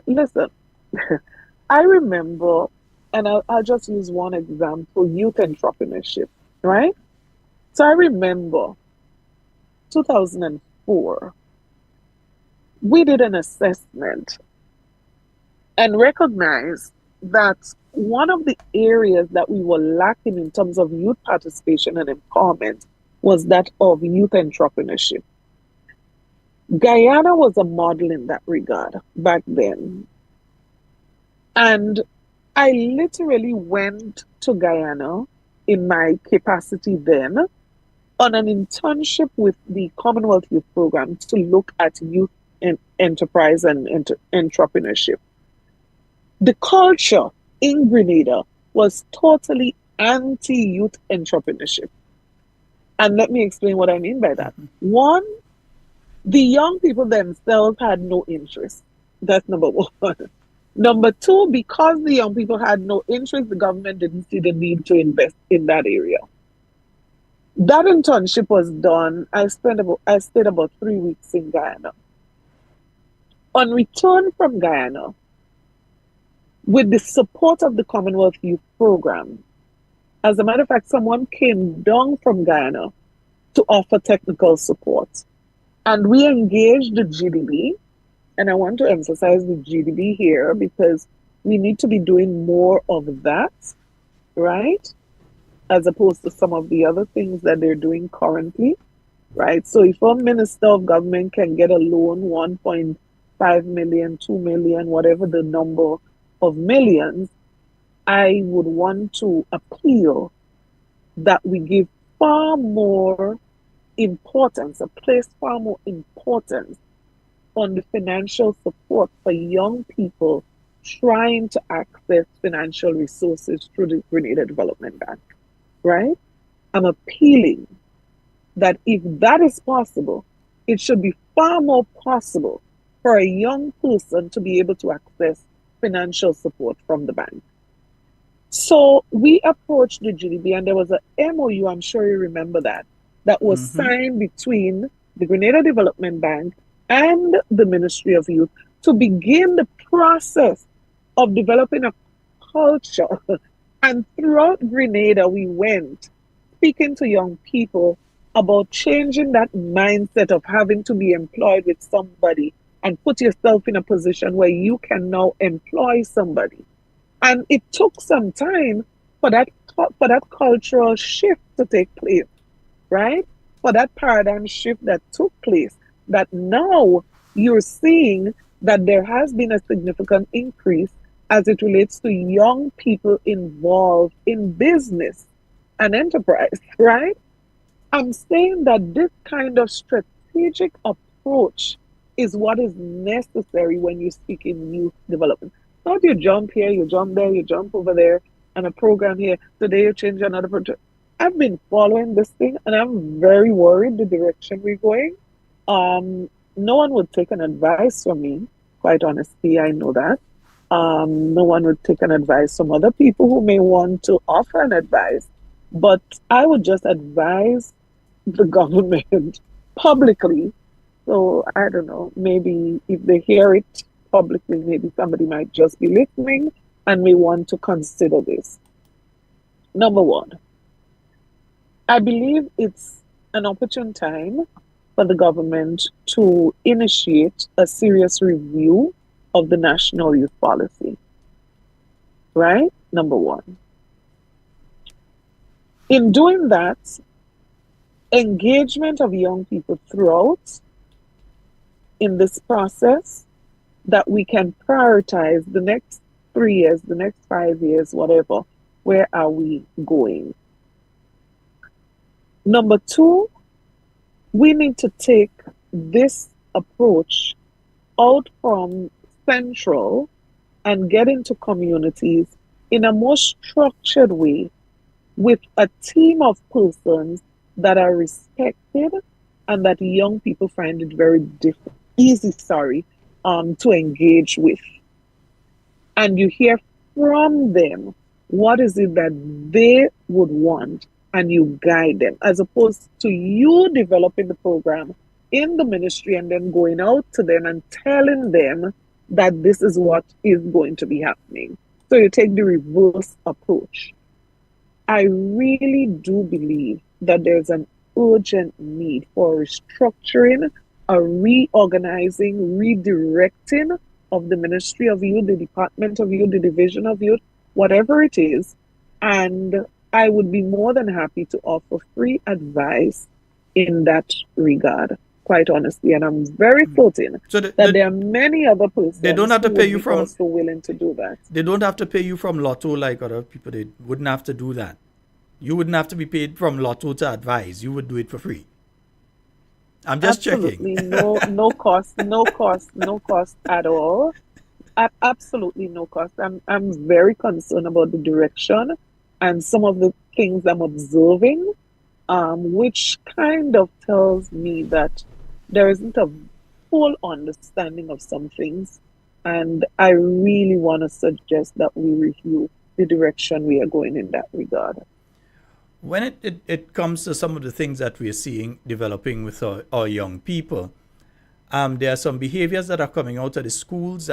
Listen, I remember, and I'll just use one example, youth entrepreneurship, right? So I remember 2004, we did an assessment and recognized that one of the areas that we were lacking in terms of youth participation and empowerment was that of youth entrepreneurship. Guyana was a model in that regard back then. And I literally went to Guyana in my capacity then on an internship with the Commonwealth Youth Program to look at youth enterprise and entrepreneurship. The culture in Grenada was totally anti-youth entrepreneurship. And let me explain what I mean by that. One, the young people themselves had no interest. That's number one. Number two, because the young people had no interest, the government didn't see the need to invest in that area. That internship was done. I stayed about 3 weeks in Guyana. On return from Guyana, with the support of the Commonwealth Youth Program, as a matter of fact, someone came down from Guyana to offer technical support. And we engaged the GDB, and I want to emphasize the GDB here because we need to be doing more of that, right? As opposed to some of the other things that they're doing currently, right? So if a minister of government can get a loan, 1.5 million, 2 million, whatever the number of millions, I would want to appeal that we give far more importance, place far more importance on the financial support for young people trying to access financial resources through the Grenada Development Bank, right? I'm appealing that if that is possible, it should be far more possible for a young person to be able to access financial support from the bank. So we approached the GDB, and there was a MOU, I'm sure you remember that was signed between the Grenada Development Bank and the Ministry of Youth to begin the process of developing a culture. And throughout Grenada, we went speaking to young people about changing that mindset of having to be employed with somebody and put yourself in a position where you can now employ somebody. And it took some time for that cultural shift to take place, right? For that paradigm shift that took place, that now you're seeing that there has been a significant increase as it relates to young people involved in business and enterprise, right? I'm saying that this kind of strategic approach is what is necessary when you speak in youth development. Not you jump here, you jump there, you jump over there, and a program here. Today you change another program. I've been following this thing, and I'm very worried the direction we're going. No one would take an advice from me, quite honestly, I know that. No one would take an advice from other people who may want to offer an advice. But I would just advise the government publicly. So I don't know, maybe if they hear it publicly, maybe somebody might just be listening and may want to consider this. Number one, I believe it's an opportune time for the government to initiate a serious review of the national youth policy, right? Number one. In doing that, engagement of young people throughout in this process, that we can prioritize the next 3 years, the next 5 years, whatever, where are we going? Number two, we need to take this approach out from central and get into communities in a more structured way with a team of persons that are respected and that young people find it very easy to engage with. And you hear from them what is it that they would want, and you guide them, as opposed to you developing the program in the ministry and then going out to them and telling them that this is what is going to be happening. So you take the reverse approach. I really do believe that there's an urgent need for restructuring, a reorganizing, redirecting of the Ministry of Youth, the Department of Youth, the Division of Youth, whatever it is. And I would be more than happy to offer free advice in that regard, quite honestly. And I'm very certain that there are many other persons they don't have to pay you from also willing to do that. They don't have to pay you from Lotto like other people. They wouldn't have to do that. You wouldn't have to be paid from Lotto to advise. You would do it for free. I'm just Absolutely checking. no cost at all. Absolutely no cost. I'm very concerned about the direction and some of the things I'm observing, which kind of tells me that there isn't a full understanding of some things. And I really want to suggest that we review the direction we are going in that regard. When it comes to some of the things that we're seeing developing with our young people, There are some behaviors that are coming out of the schools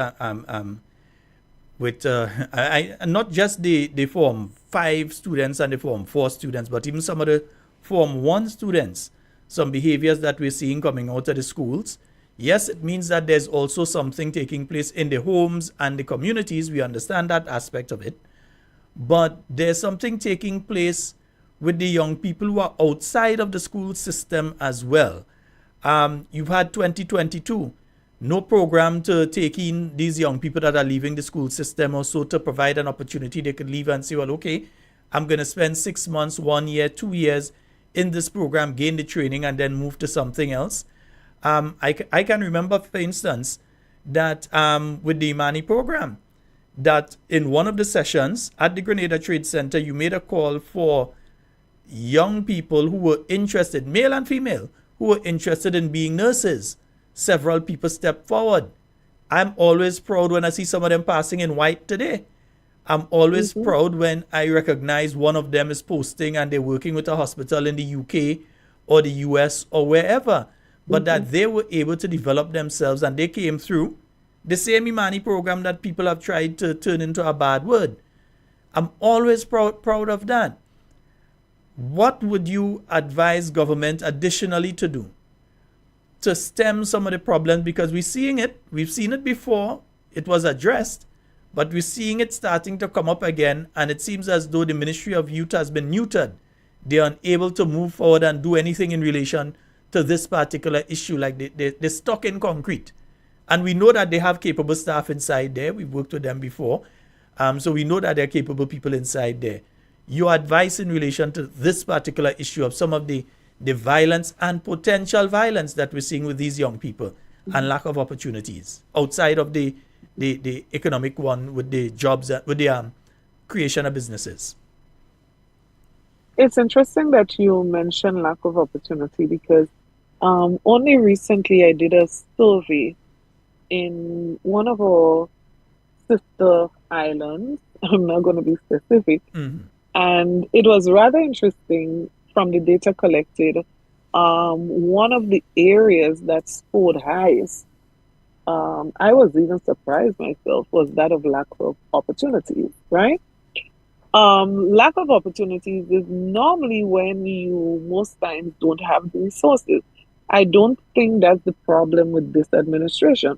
with not just the Form 5 students and the Form 4 students, but even some of the Form 1 students, some behaviors that we're seeing coming out of the schools. Yes, it means that there's also something taking place in the homes and the communities. We understand that aspect of it. But there's something taking place with the young people who are outside of the school system as well. You've had 2022, no program to take in these young people that are leaving the school system, or so to provide an opportunity they could leave and say, well, okay, I'm going to spend 6 months, 1 year, 2 years in this program, gain the training, and then move to something else. I can remember, for instance, that with the Imani program, that in one of the sessions at the Grenada Trade Center, you made a call for young people who were interested, male and female, who were interested in being nurses. Several people stepped forward. I'm always proud when I see some of them passing in white today. I'm always proud when I recognize one of them is posting and they're working with a hospital in the UK or the US or wherever. But that they were able to develop themselves and they came through the same Imani program that people have tried to turn into a bad word. I'm always proud of that. What would you advise government additionally to do to stem some of the problems? Because we're seeing it. We've seen it before. It was addressed. But we're seeing it starting to come up again. And it seems as though the Ministry of Youth has been neutered. They're unable to move forward and do anything in relation to this particular issue. Like they're stuck in concrete. And we know that they have capable staff inside there. We've worked with them before. So we know that there are capable people inside there. Your advice in relation to this particular issue of some of the violence and potential violence that we're seeing with these young people and lack of opportunities outside of the economic one with the jobs, with the creation of businesses. It's interesting that you mention lack of opportunity because only recently I did a survey in one of our sister islands. I'm not going to be specific. And it was rather interesting from the data collected. One of the areas that scored highest, I was even surprised myself, was that of lack of opportunities, right? Lack of opportunities is normally when you most times don't have the resources. I don't think that's the problem with this administration.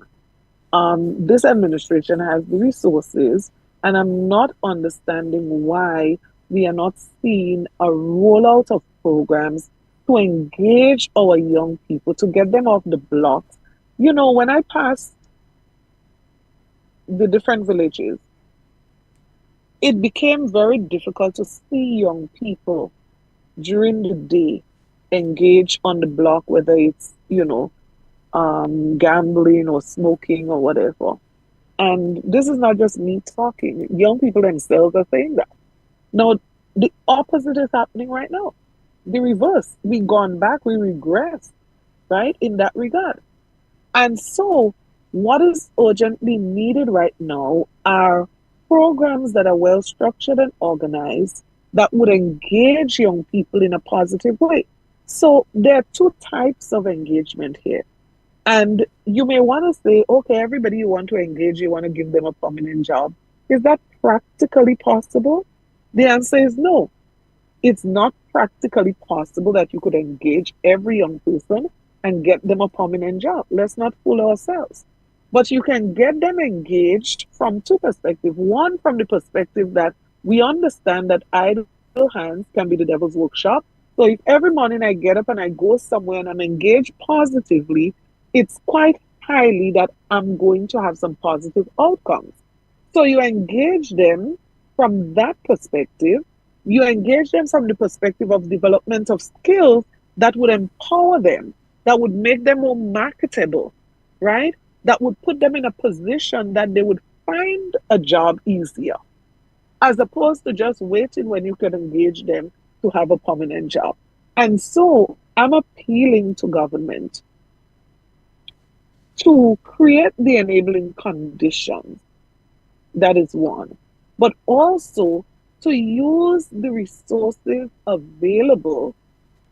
This administration has the resources, and I'm not understanding why we are not seeing a rollout of programs to engage our young people, to get them off the blocks. You know, when I passed the different villages, it became very difficult to see young people during the day engage on the block, whether it's, gambling or smoking or whatever. And this is not just me talking. Young people themselves are saying that. Now, the opposite is happening right now. The reverse. We've gone back, we regress, right, in that regard. And so what is urgently needed right now are programs that are well structured and organized that would engage young people in a positive way. So there are two types of engagement here. And you may want to say, okay, everybody you want to engage, you want to give them a permanent job. Is that practically possible? The answer is no. It's not practically possible that you could engage every young person and get them a permanent job. Let's not fool ourselves. But you can get them engaged from two perspectives. One, from the perspective that we understand that idle hands can be the devil's workshop. So if every morning I get up and I go somewhere and I'm engaged positively, it's quite highly that I'm going to have some positive outcomes. So you engage them from that perspective. You engage them from the perspective of development of skills that would empower them, that would make them more marketable, right? That would put them in a position that they would find a job easier, as opposed to just waiting when you can engage them to have a permanent job. And so I'm appealing to government to create the enabling conditions. That is one. But also to use the resources available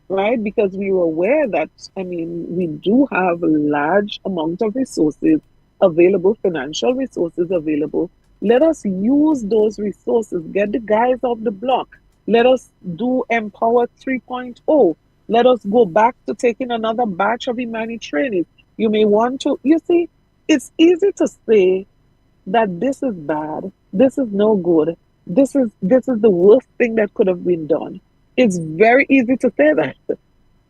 right? Because we were aware that, I mean, we do have a large amount of resources available, financial resources available. Let us use those resources, get the guys off the block. Let us do Empower 3.0. Let us go back to taking another batch of Imani trainees. You may want to, you see, it's easy to say that this is bad, this is no good, this is the worst thing that could have been done. It's very easy to say that,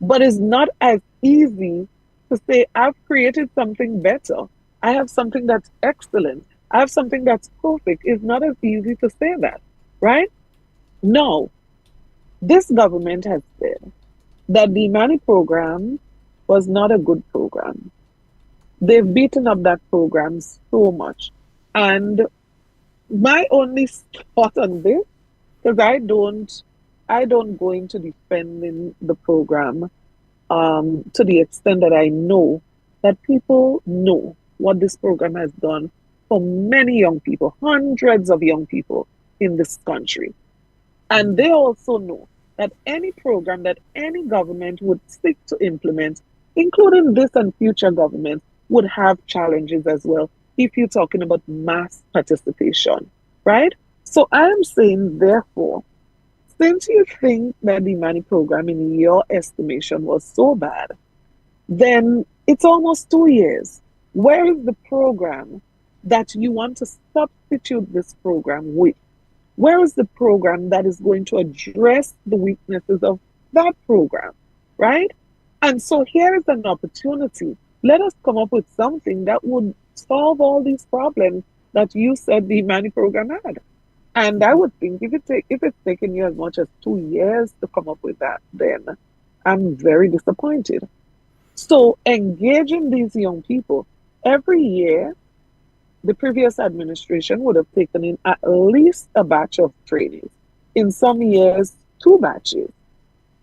but it's not as easy to say I've created something better. I have something that's excellent. I have something that's perfect. It's not as easy to say that, right? No, this government has said that the Imani program was not a good program. They've beaten up that program so much. And my only thought on this, because I don't go into defending the program to the extent that I know that people know what this program has done for many young people, hundreds of young people in this country. And they also know that any program that any government would seek to implement, including this and future governments, would have challenges as well if you're talking about mass participation, right? So I am saying, therefore, since you think that the money program, in your estimation, was so bad, then it's almost 2 years. Where is the program that you want to substitute this program with? Where is the program that is going to address the weaknesses of that program, right? And so here is an opportunity. Let us come up with something that would solve all these problems that you said the Imani program had. And I would think if it's taken you as much as 2 years to come up with that, then I'm very disappointed. So engaging these young people every year, the previous administration would have taken in at least a batch of trainees. In some years, 2 batches.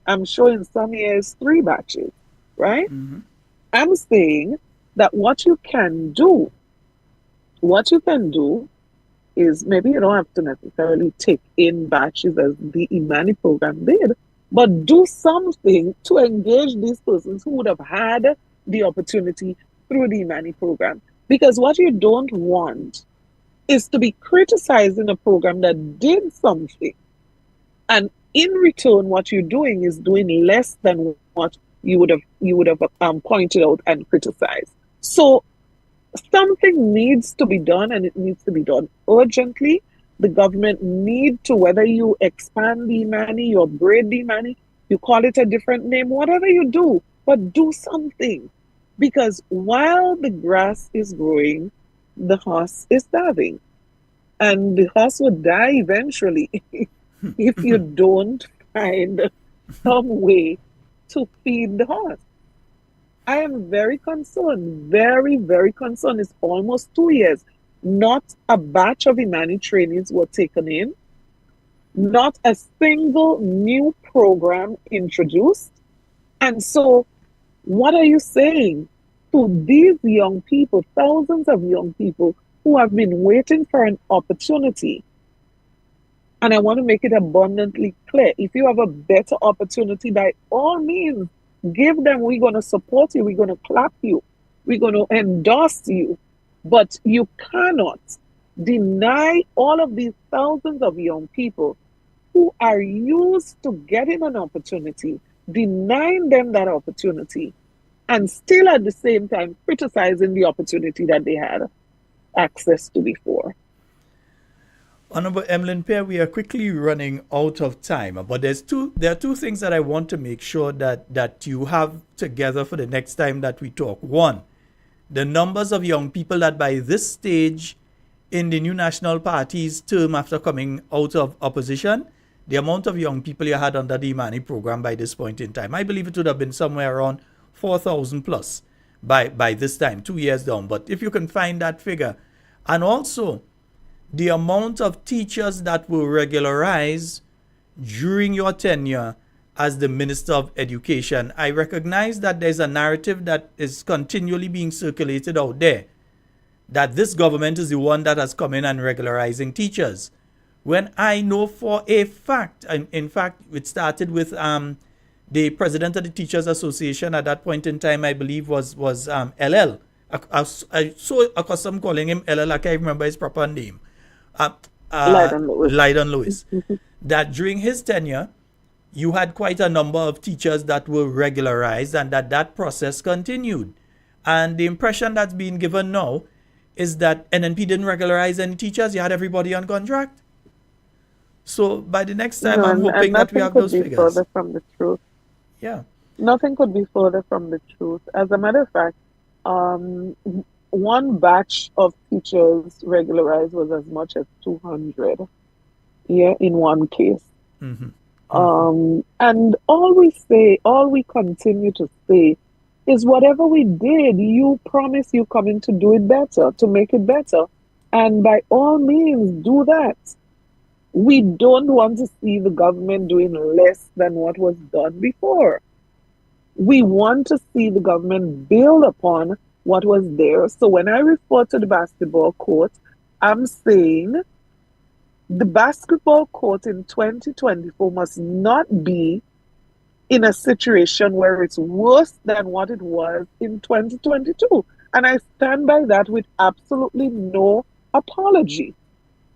I'm sure in some years, 3 batches, right? Mm-hmm. I'm saying that what you can do is, maybe you don't have to necessarily take in batches as the Imani program did, but do something to engage these persons who would have had the opportunity through the Imani program. Because what you don't want is to be criticizing a program that did something, and in return, what you're doing is doing less than what you would have pointed out and criticized. So something needs to be done, and it needs to be done urgently. The government need to, whether you expand the Imani, you upgrade the Imani, you call it a different name, whatever you do, but do something. Because while the grass is growing, the horse is starving. And the horse would die eventually if you don't find some way to feed the horse. I am very concerned, very, very concerned. It's almost 2 years. Not a batch of Imani trainees were taken in. Not a single new program introduced. And so, what are you saying to these young people, thousands of young people who have been waiting for an opportunity? And I want to make it abundantly clear. If you have a better opportunity, by all means, give them. We're going to support you. We're going to clap you. We're going to endorse you. But you cannot deny all of these thousands of young people who are used to getting an opportunity, denying them that opportunity, and still at the same time criticizing the opportunity that they had access to before. Honorable Emilin Pierre, we are quickly running out of time, but there are two things that I want to make sure that you have together for the next time that we talk. One, the numbers of young people that by this stage in the new National Party's term after coming out of opposition, the amount of young people you had under the Imani program by this point in time, I believe it would have been somewhere around 4,000 plus by this time, 2 years down. But if you can find that figure, and also the amount of teachers that were regularized during your tenure as the Minister of Education, I recognize that there's a narrative that is continually being circulated out there that this government is the one that has come in and regularizing teachers. When I know for a fact, and in fact, it started with the president of the Teachers Association at that point in time, I believe, was LL. I so accustomed calling him LL, I can't remember his proper name. Lyden Lewis. Lyden Lewis. That during his tenure, you had quite a number of teachers that were regularized, and that process continued. And the impression that's being given now is that NNP didn't regularize any teachers. You had everybody on contract. So by the next time, I'm hoping that we have those figures. Nothing could be further from the truth. Yeah. Nothing could be further from the truth. As a matter of fact, one batch of teachers regularized was as much as 200. Yeah, in one case. And all we continue to say is whatever we did, you promise you coming to do it better, to make it better. And by all means, do that. We don't want to see the government doing less than what was done before. We want to see the government build upon what was there. So when I refer to the basketball court, I'm saying the basketball court in 2024 must not be in a situation where it's worse than what it was in 2022. And I stand by that with absolutely no apology,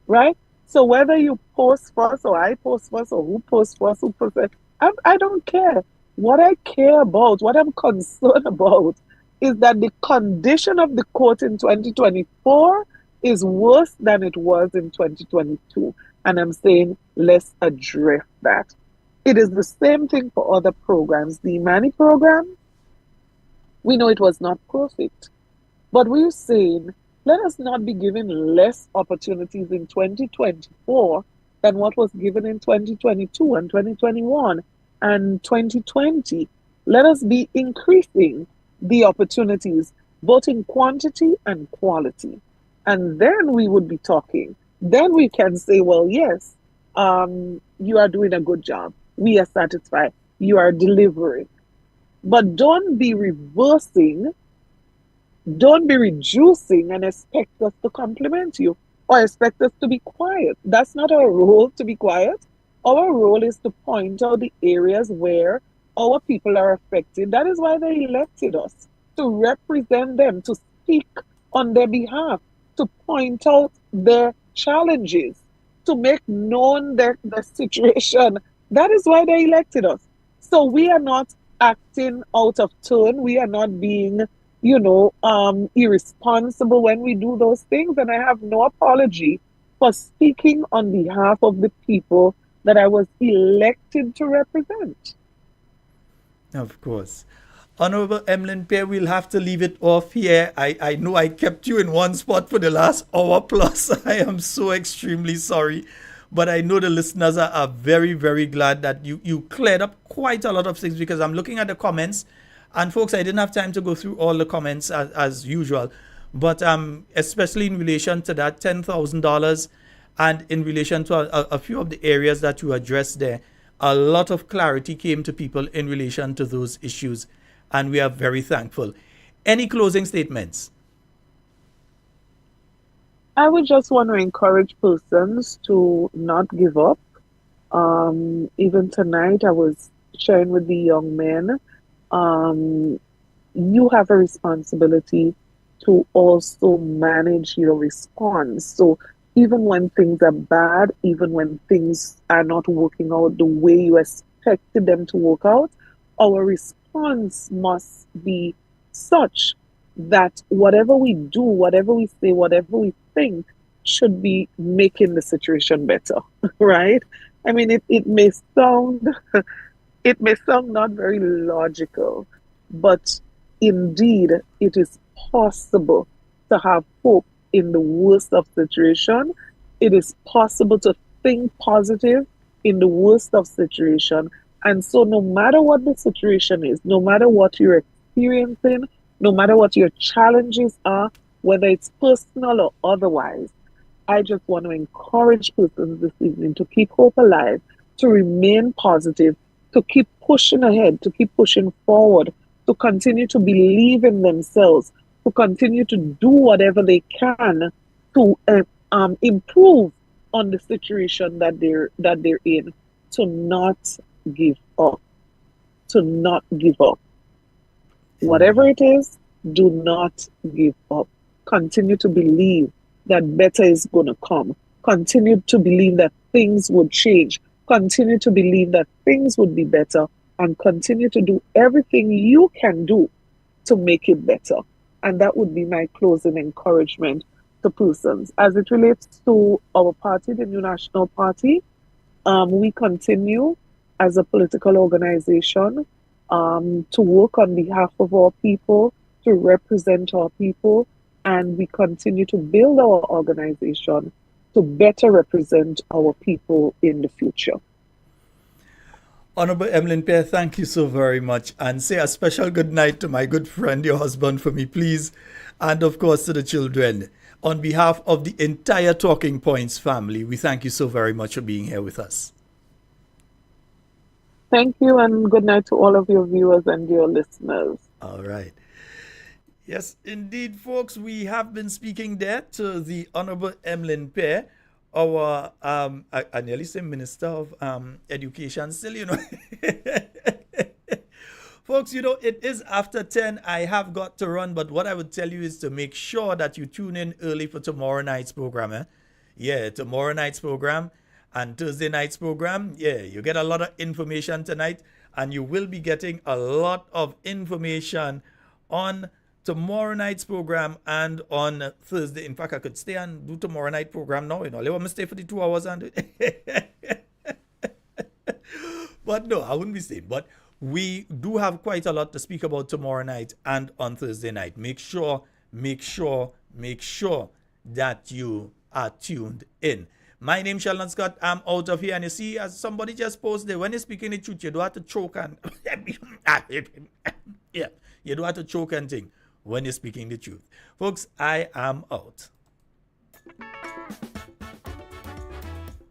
right? So whether you post first or I post first or who posts first, I don't care. What I care about, what I'm concerned about is that the condition of the court in 2024 is worse than it was in 2022. And I'm saying, let's address that. It is the same thing for other programs. The Imani program, we know it was not perfect. But we're saying, let us not be given less opportunities in 2024 than what was given in 2022 and 2021 and 2020. Let us be increasing the opportunities, both in quantity and quality. And then we would be talking. Then we can say, well, yes, you are doing a good job. We are satisfied. You are delivering. But don't be reversing. Don't be reducing and expect us to compliment you or expect us to be quiet. That's not our role, to be quiet. Our role is to point out the areas where our people are affected. That is why they elected us, to represent them, to speak on their behalf, to point out their challenges, to make known the situation. That is why they elected us. So we are not acting out of turn. We are not being, irresponsible when we do those things. And I have no apology for speaking on behalf of the people that I was elected to represent. Of course. Honorable Emilin Pierre, we'll have to leave it off here. I know I kept you in one spot for the last hour plus. I am so extremely sorry. But I know the listeners are very, very glad that you cleared up quite a lot of things, because I'm looking at the comments. And folks, I didn't have time to go through all the comments as usual. But especially in relation to that $10,000 and in relation to a few of the areas that you addressed there, a lot of clarity came to people in relation to those issues. And we are very thankful. Any closing statements? I would just want to encourage persons to not give up. Even tonight, I was sharing with the young men, you have a responsibility to also manage your response. So even when things are bad, even when things are not working out the way you expected them to work out, our response must be such that whatever we do, whatever we say, whatever we think should be making the situation better, right? I mean, it may sound not very logical, but indeed it is possible to have hope in the worst of situation. It is possible to think positive in the worst of situation. And so no matter what the situation is, no matter what you're experiencing, no matter what your challenges are, whether it's personal or otherwise, I just want to encourage persons this evening to keep hope alive, to remain positive, to keep pushing ahead, to keep pushing forward, to continue to believe in themselves, to continue to do whatever they can to improve on the situation that they're in, to not give up. to not give up. Whatever it is, do not give up. Continue to believe that better is going to come. Continue to believe that things would change. Continue to believe that things would be better, and continue to do everything you can do to make it better. And that would be my closing encouragement to persons. As it relates to our party, the New National Party, we continue as a political organization to work on behalf of our people, to represent our people, and we continue to build our organization to better represent our people in the future. Honorable Emilin Pierre, thank you so very much. And say a special good night to my good friend, your husband, for me, please. And of course, to the children. On behalf of the entire Talking Points family, we thank you so very much for being here with us. Thank you, and good night to all of your viewers and your listeners. All right. Yes, indeed, folks, we have been speaking there to the Honorable Emilin Pierre, our, I nearly say Minister of Education still, you know. Folks, you know, it is after 10. I have got to run, but what I would tell you is to make sure that you tune in early for tomorrow night's program. Yeah, tomorrow night's program and Thursday night's program. Yeah, you get a lot of information tonight, and you will be getting a lot of information on tomorrow night's program and on Thursday. In fact, I could stay and do tomorrow night program now. You know, let me stay for the 2 hours and do it. But no, I wouldn't be staying. But we do have quite a lot to speak about tomorrow night and on Thursday night. Make sure that you are tuned in. My name's Sheldon Scott. I'm out of here. And you see, as somebody just posted, when you're speaking the truth, you don't have to choke and yeah, you don't have to choke and think when you're speaking the truth. Folks, I am out.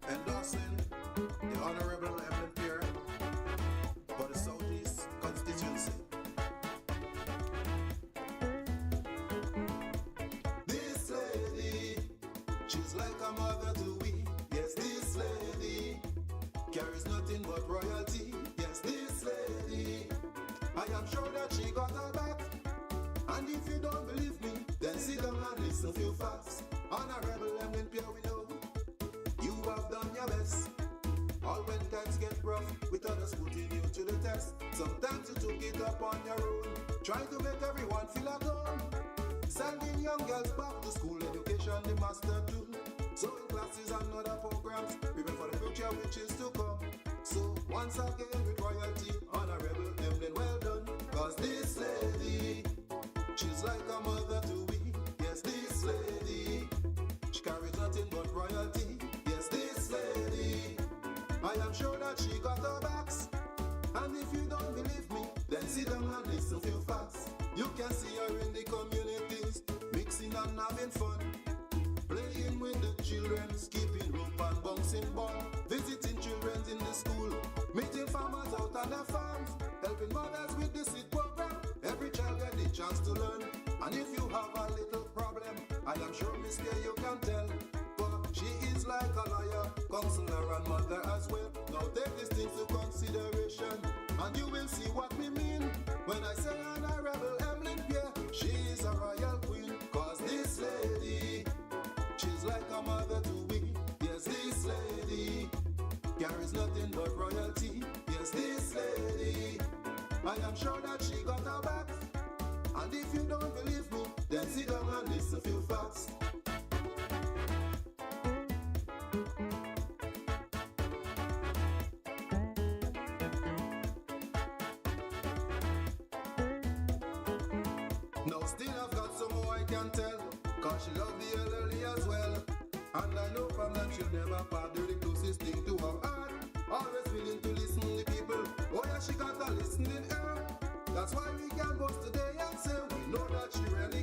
Endorsing the Honorable Emilin Pierre for the Southeast constituency. This lady, she's like a mother to we. Yes, this lady carries nothing but royalty. Yes, this lady, I am sure that she got her back. And if you don't believe me, then sit down and listen to facts. Honorable Emilin Pierre, we know you have done your best. All when times get rough, with others putting you to the test. Sometimes you took it up on your own, trying to make everyone feel at home. Sending young girls back to school, education the master too. So in classes and other programs, prepare for the future which is to come. So once again with royalty, Honorable Emilin, well done. Cause this lady, she's like a mother to we. Yes, this lady, she carries nothing but royalty. Yes, this lady, I am sure that she got her backs. And if you don't believe me, then sit down and listen to facts. You can see her in the communities, mixing and having fun, playing with the children, skipping rope and bouncing ball, visiting children in the school, meeting farmers out on their farms, helping mothers with the seed program. Every child get the chance to learn. And if you have a little problem, I am sure Miss Pierre you can tell. But she is like a lawyer, counselor and mother as well. Now take these things to consideration, and you will see what we mean. When I say Honorable Emilin Pierre, she is a royal queen. Cause this lady, she's like a mother to we. Yes, this lady carries nothing but royalty. Yes, this lady, I am sure that she got her back. And if you don't believe me, then sit down and listen to facts. Now still I've got some more I can tell, cause she loved the elderly as well. And I know from them she'll never part, do the closest thing to her heart. Always willing to listen to people. Oh yeah, she got a listening ear. That's why we can boast today and say we know that she really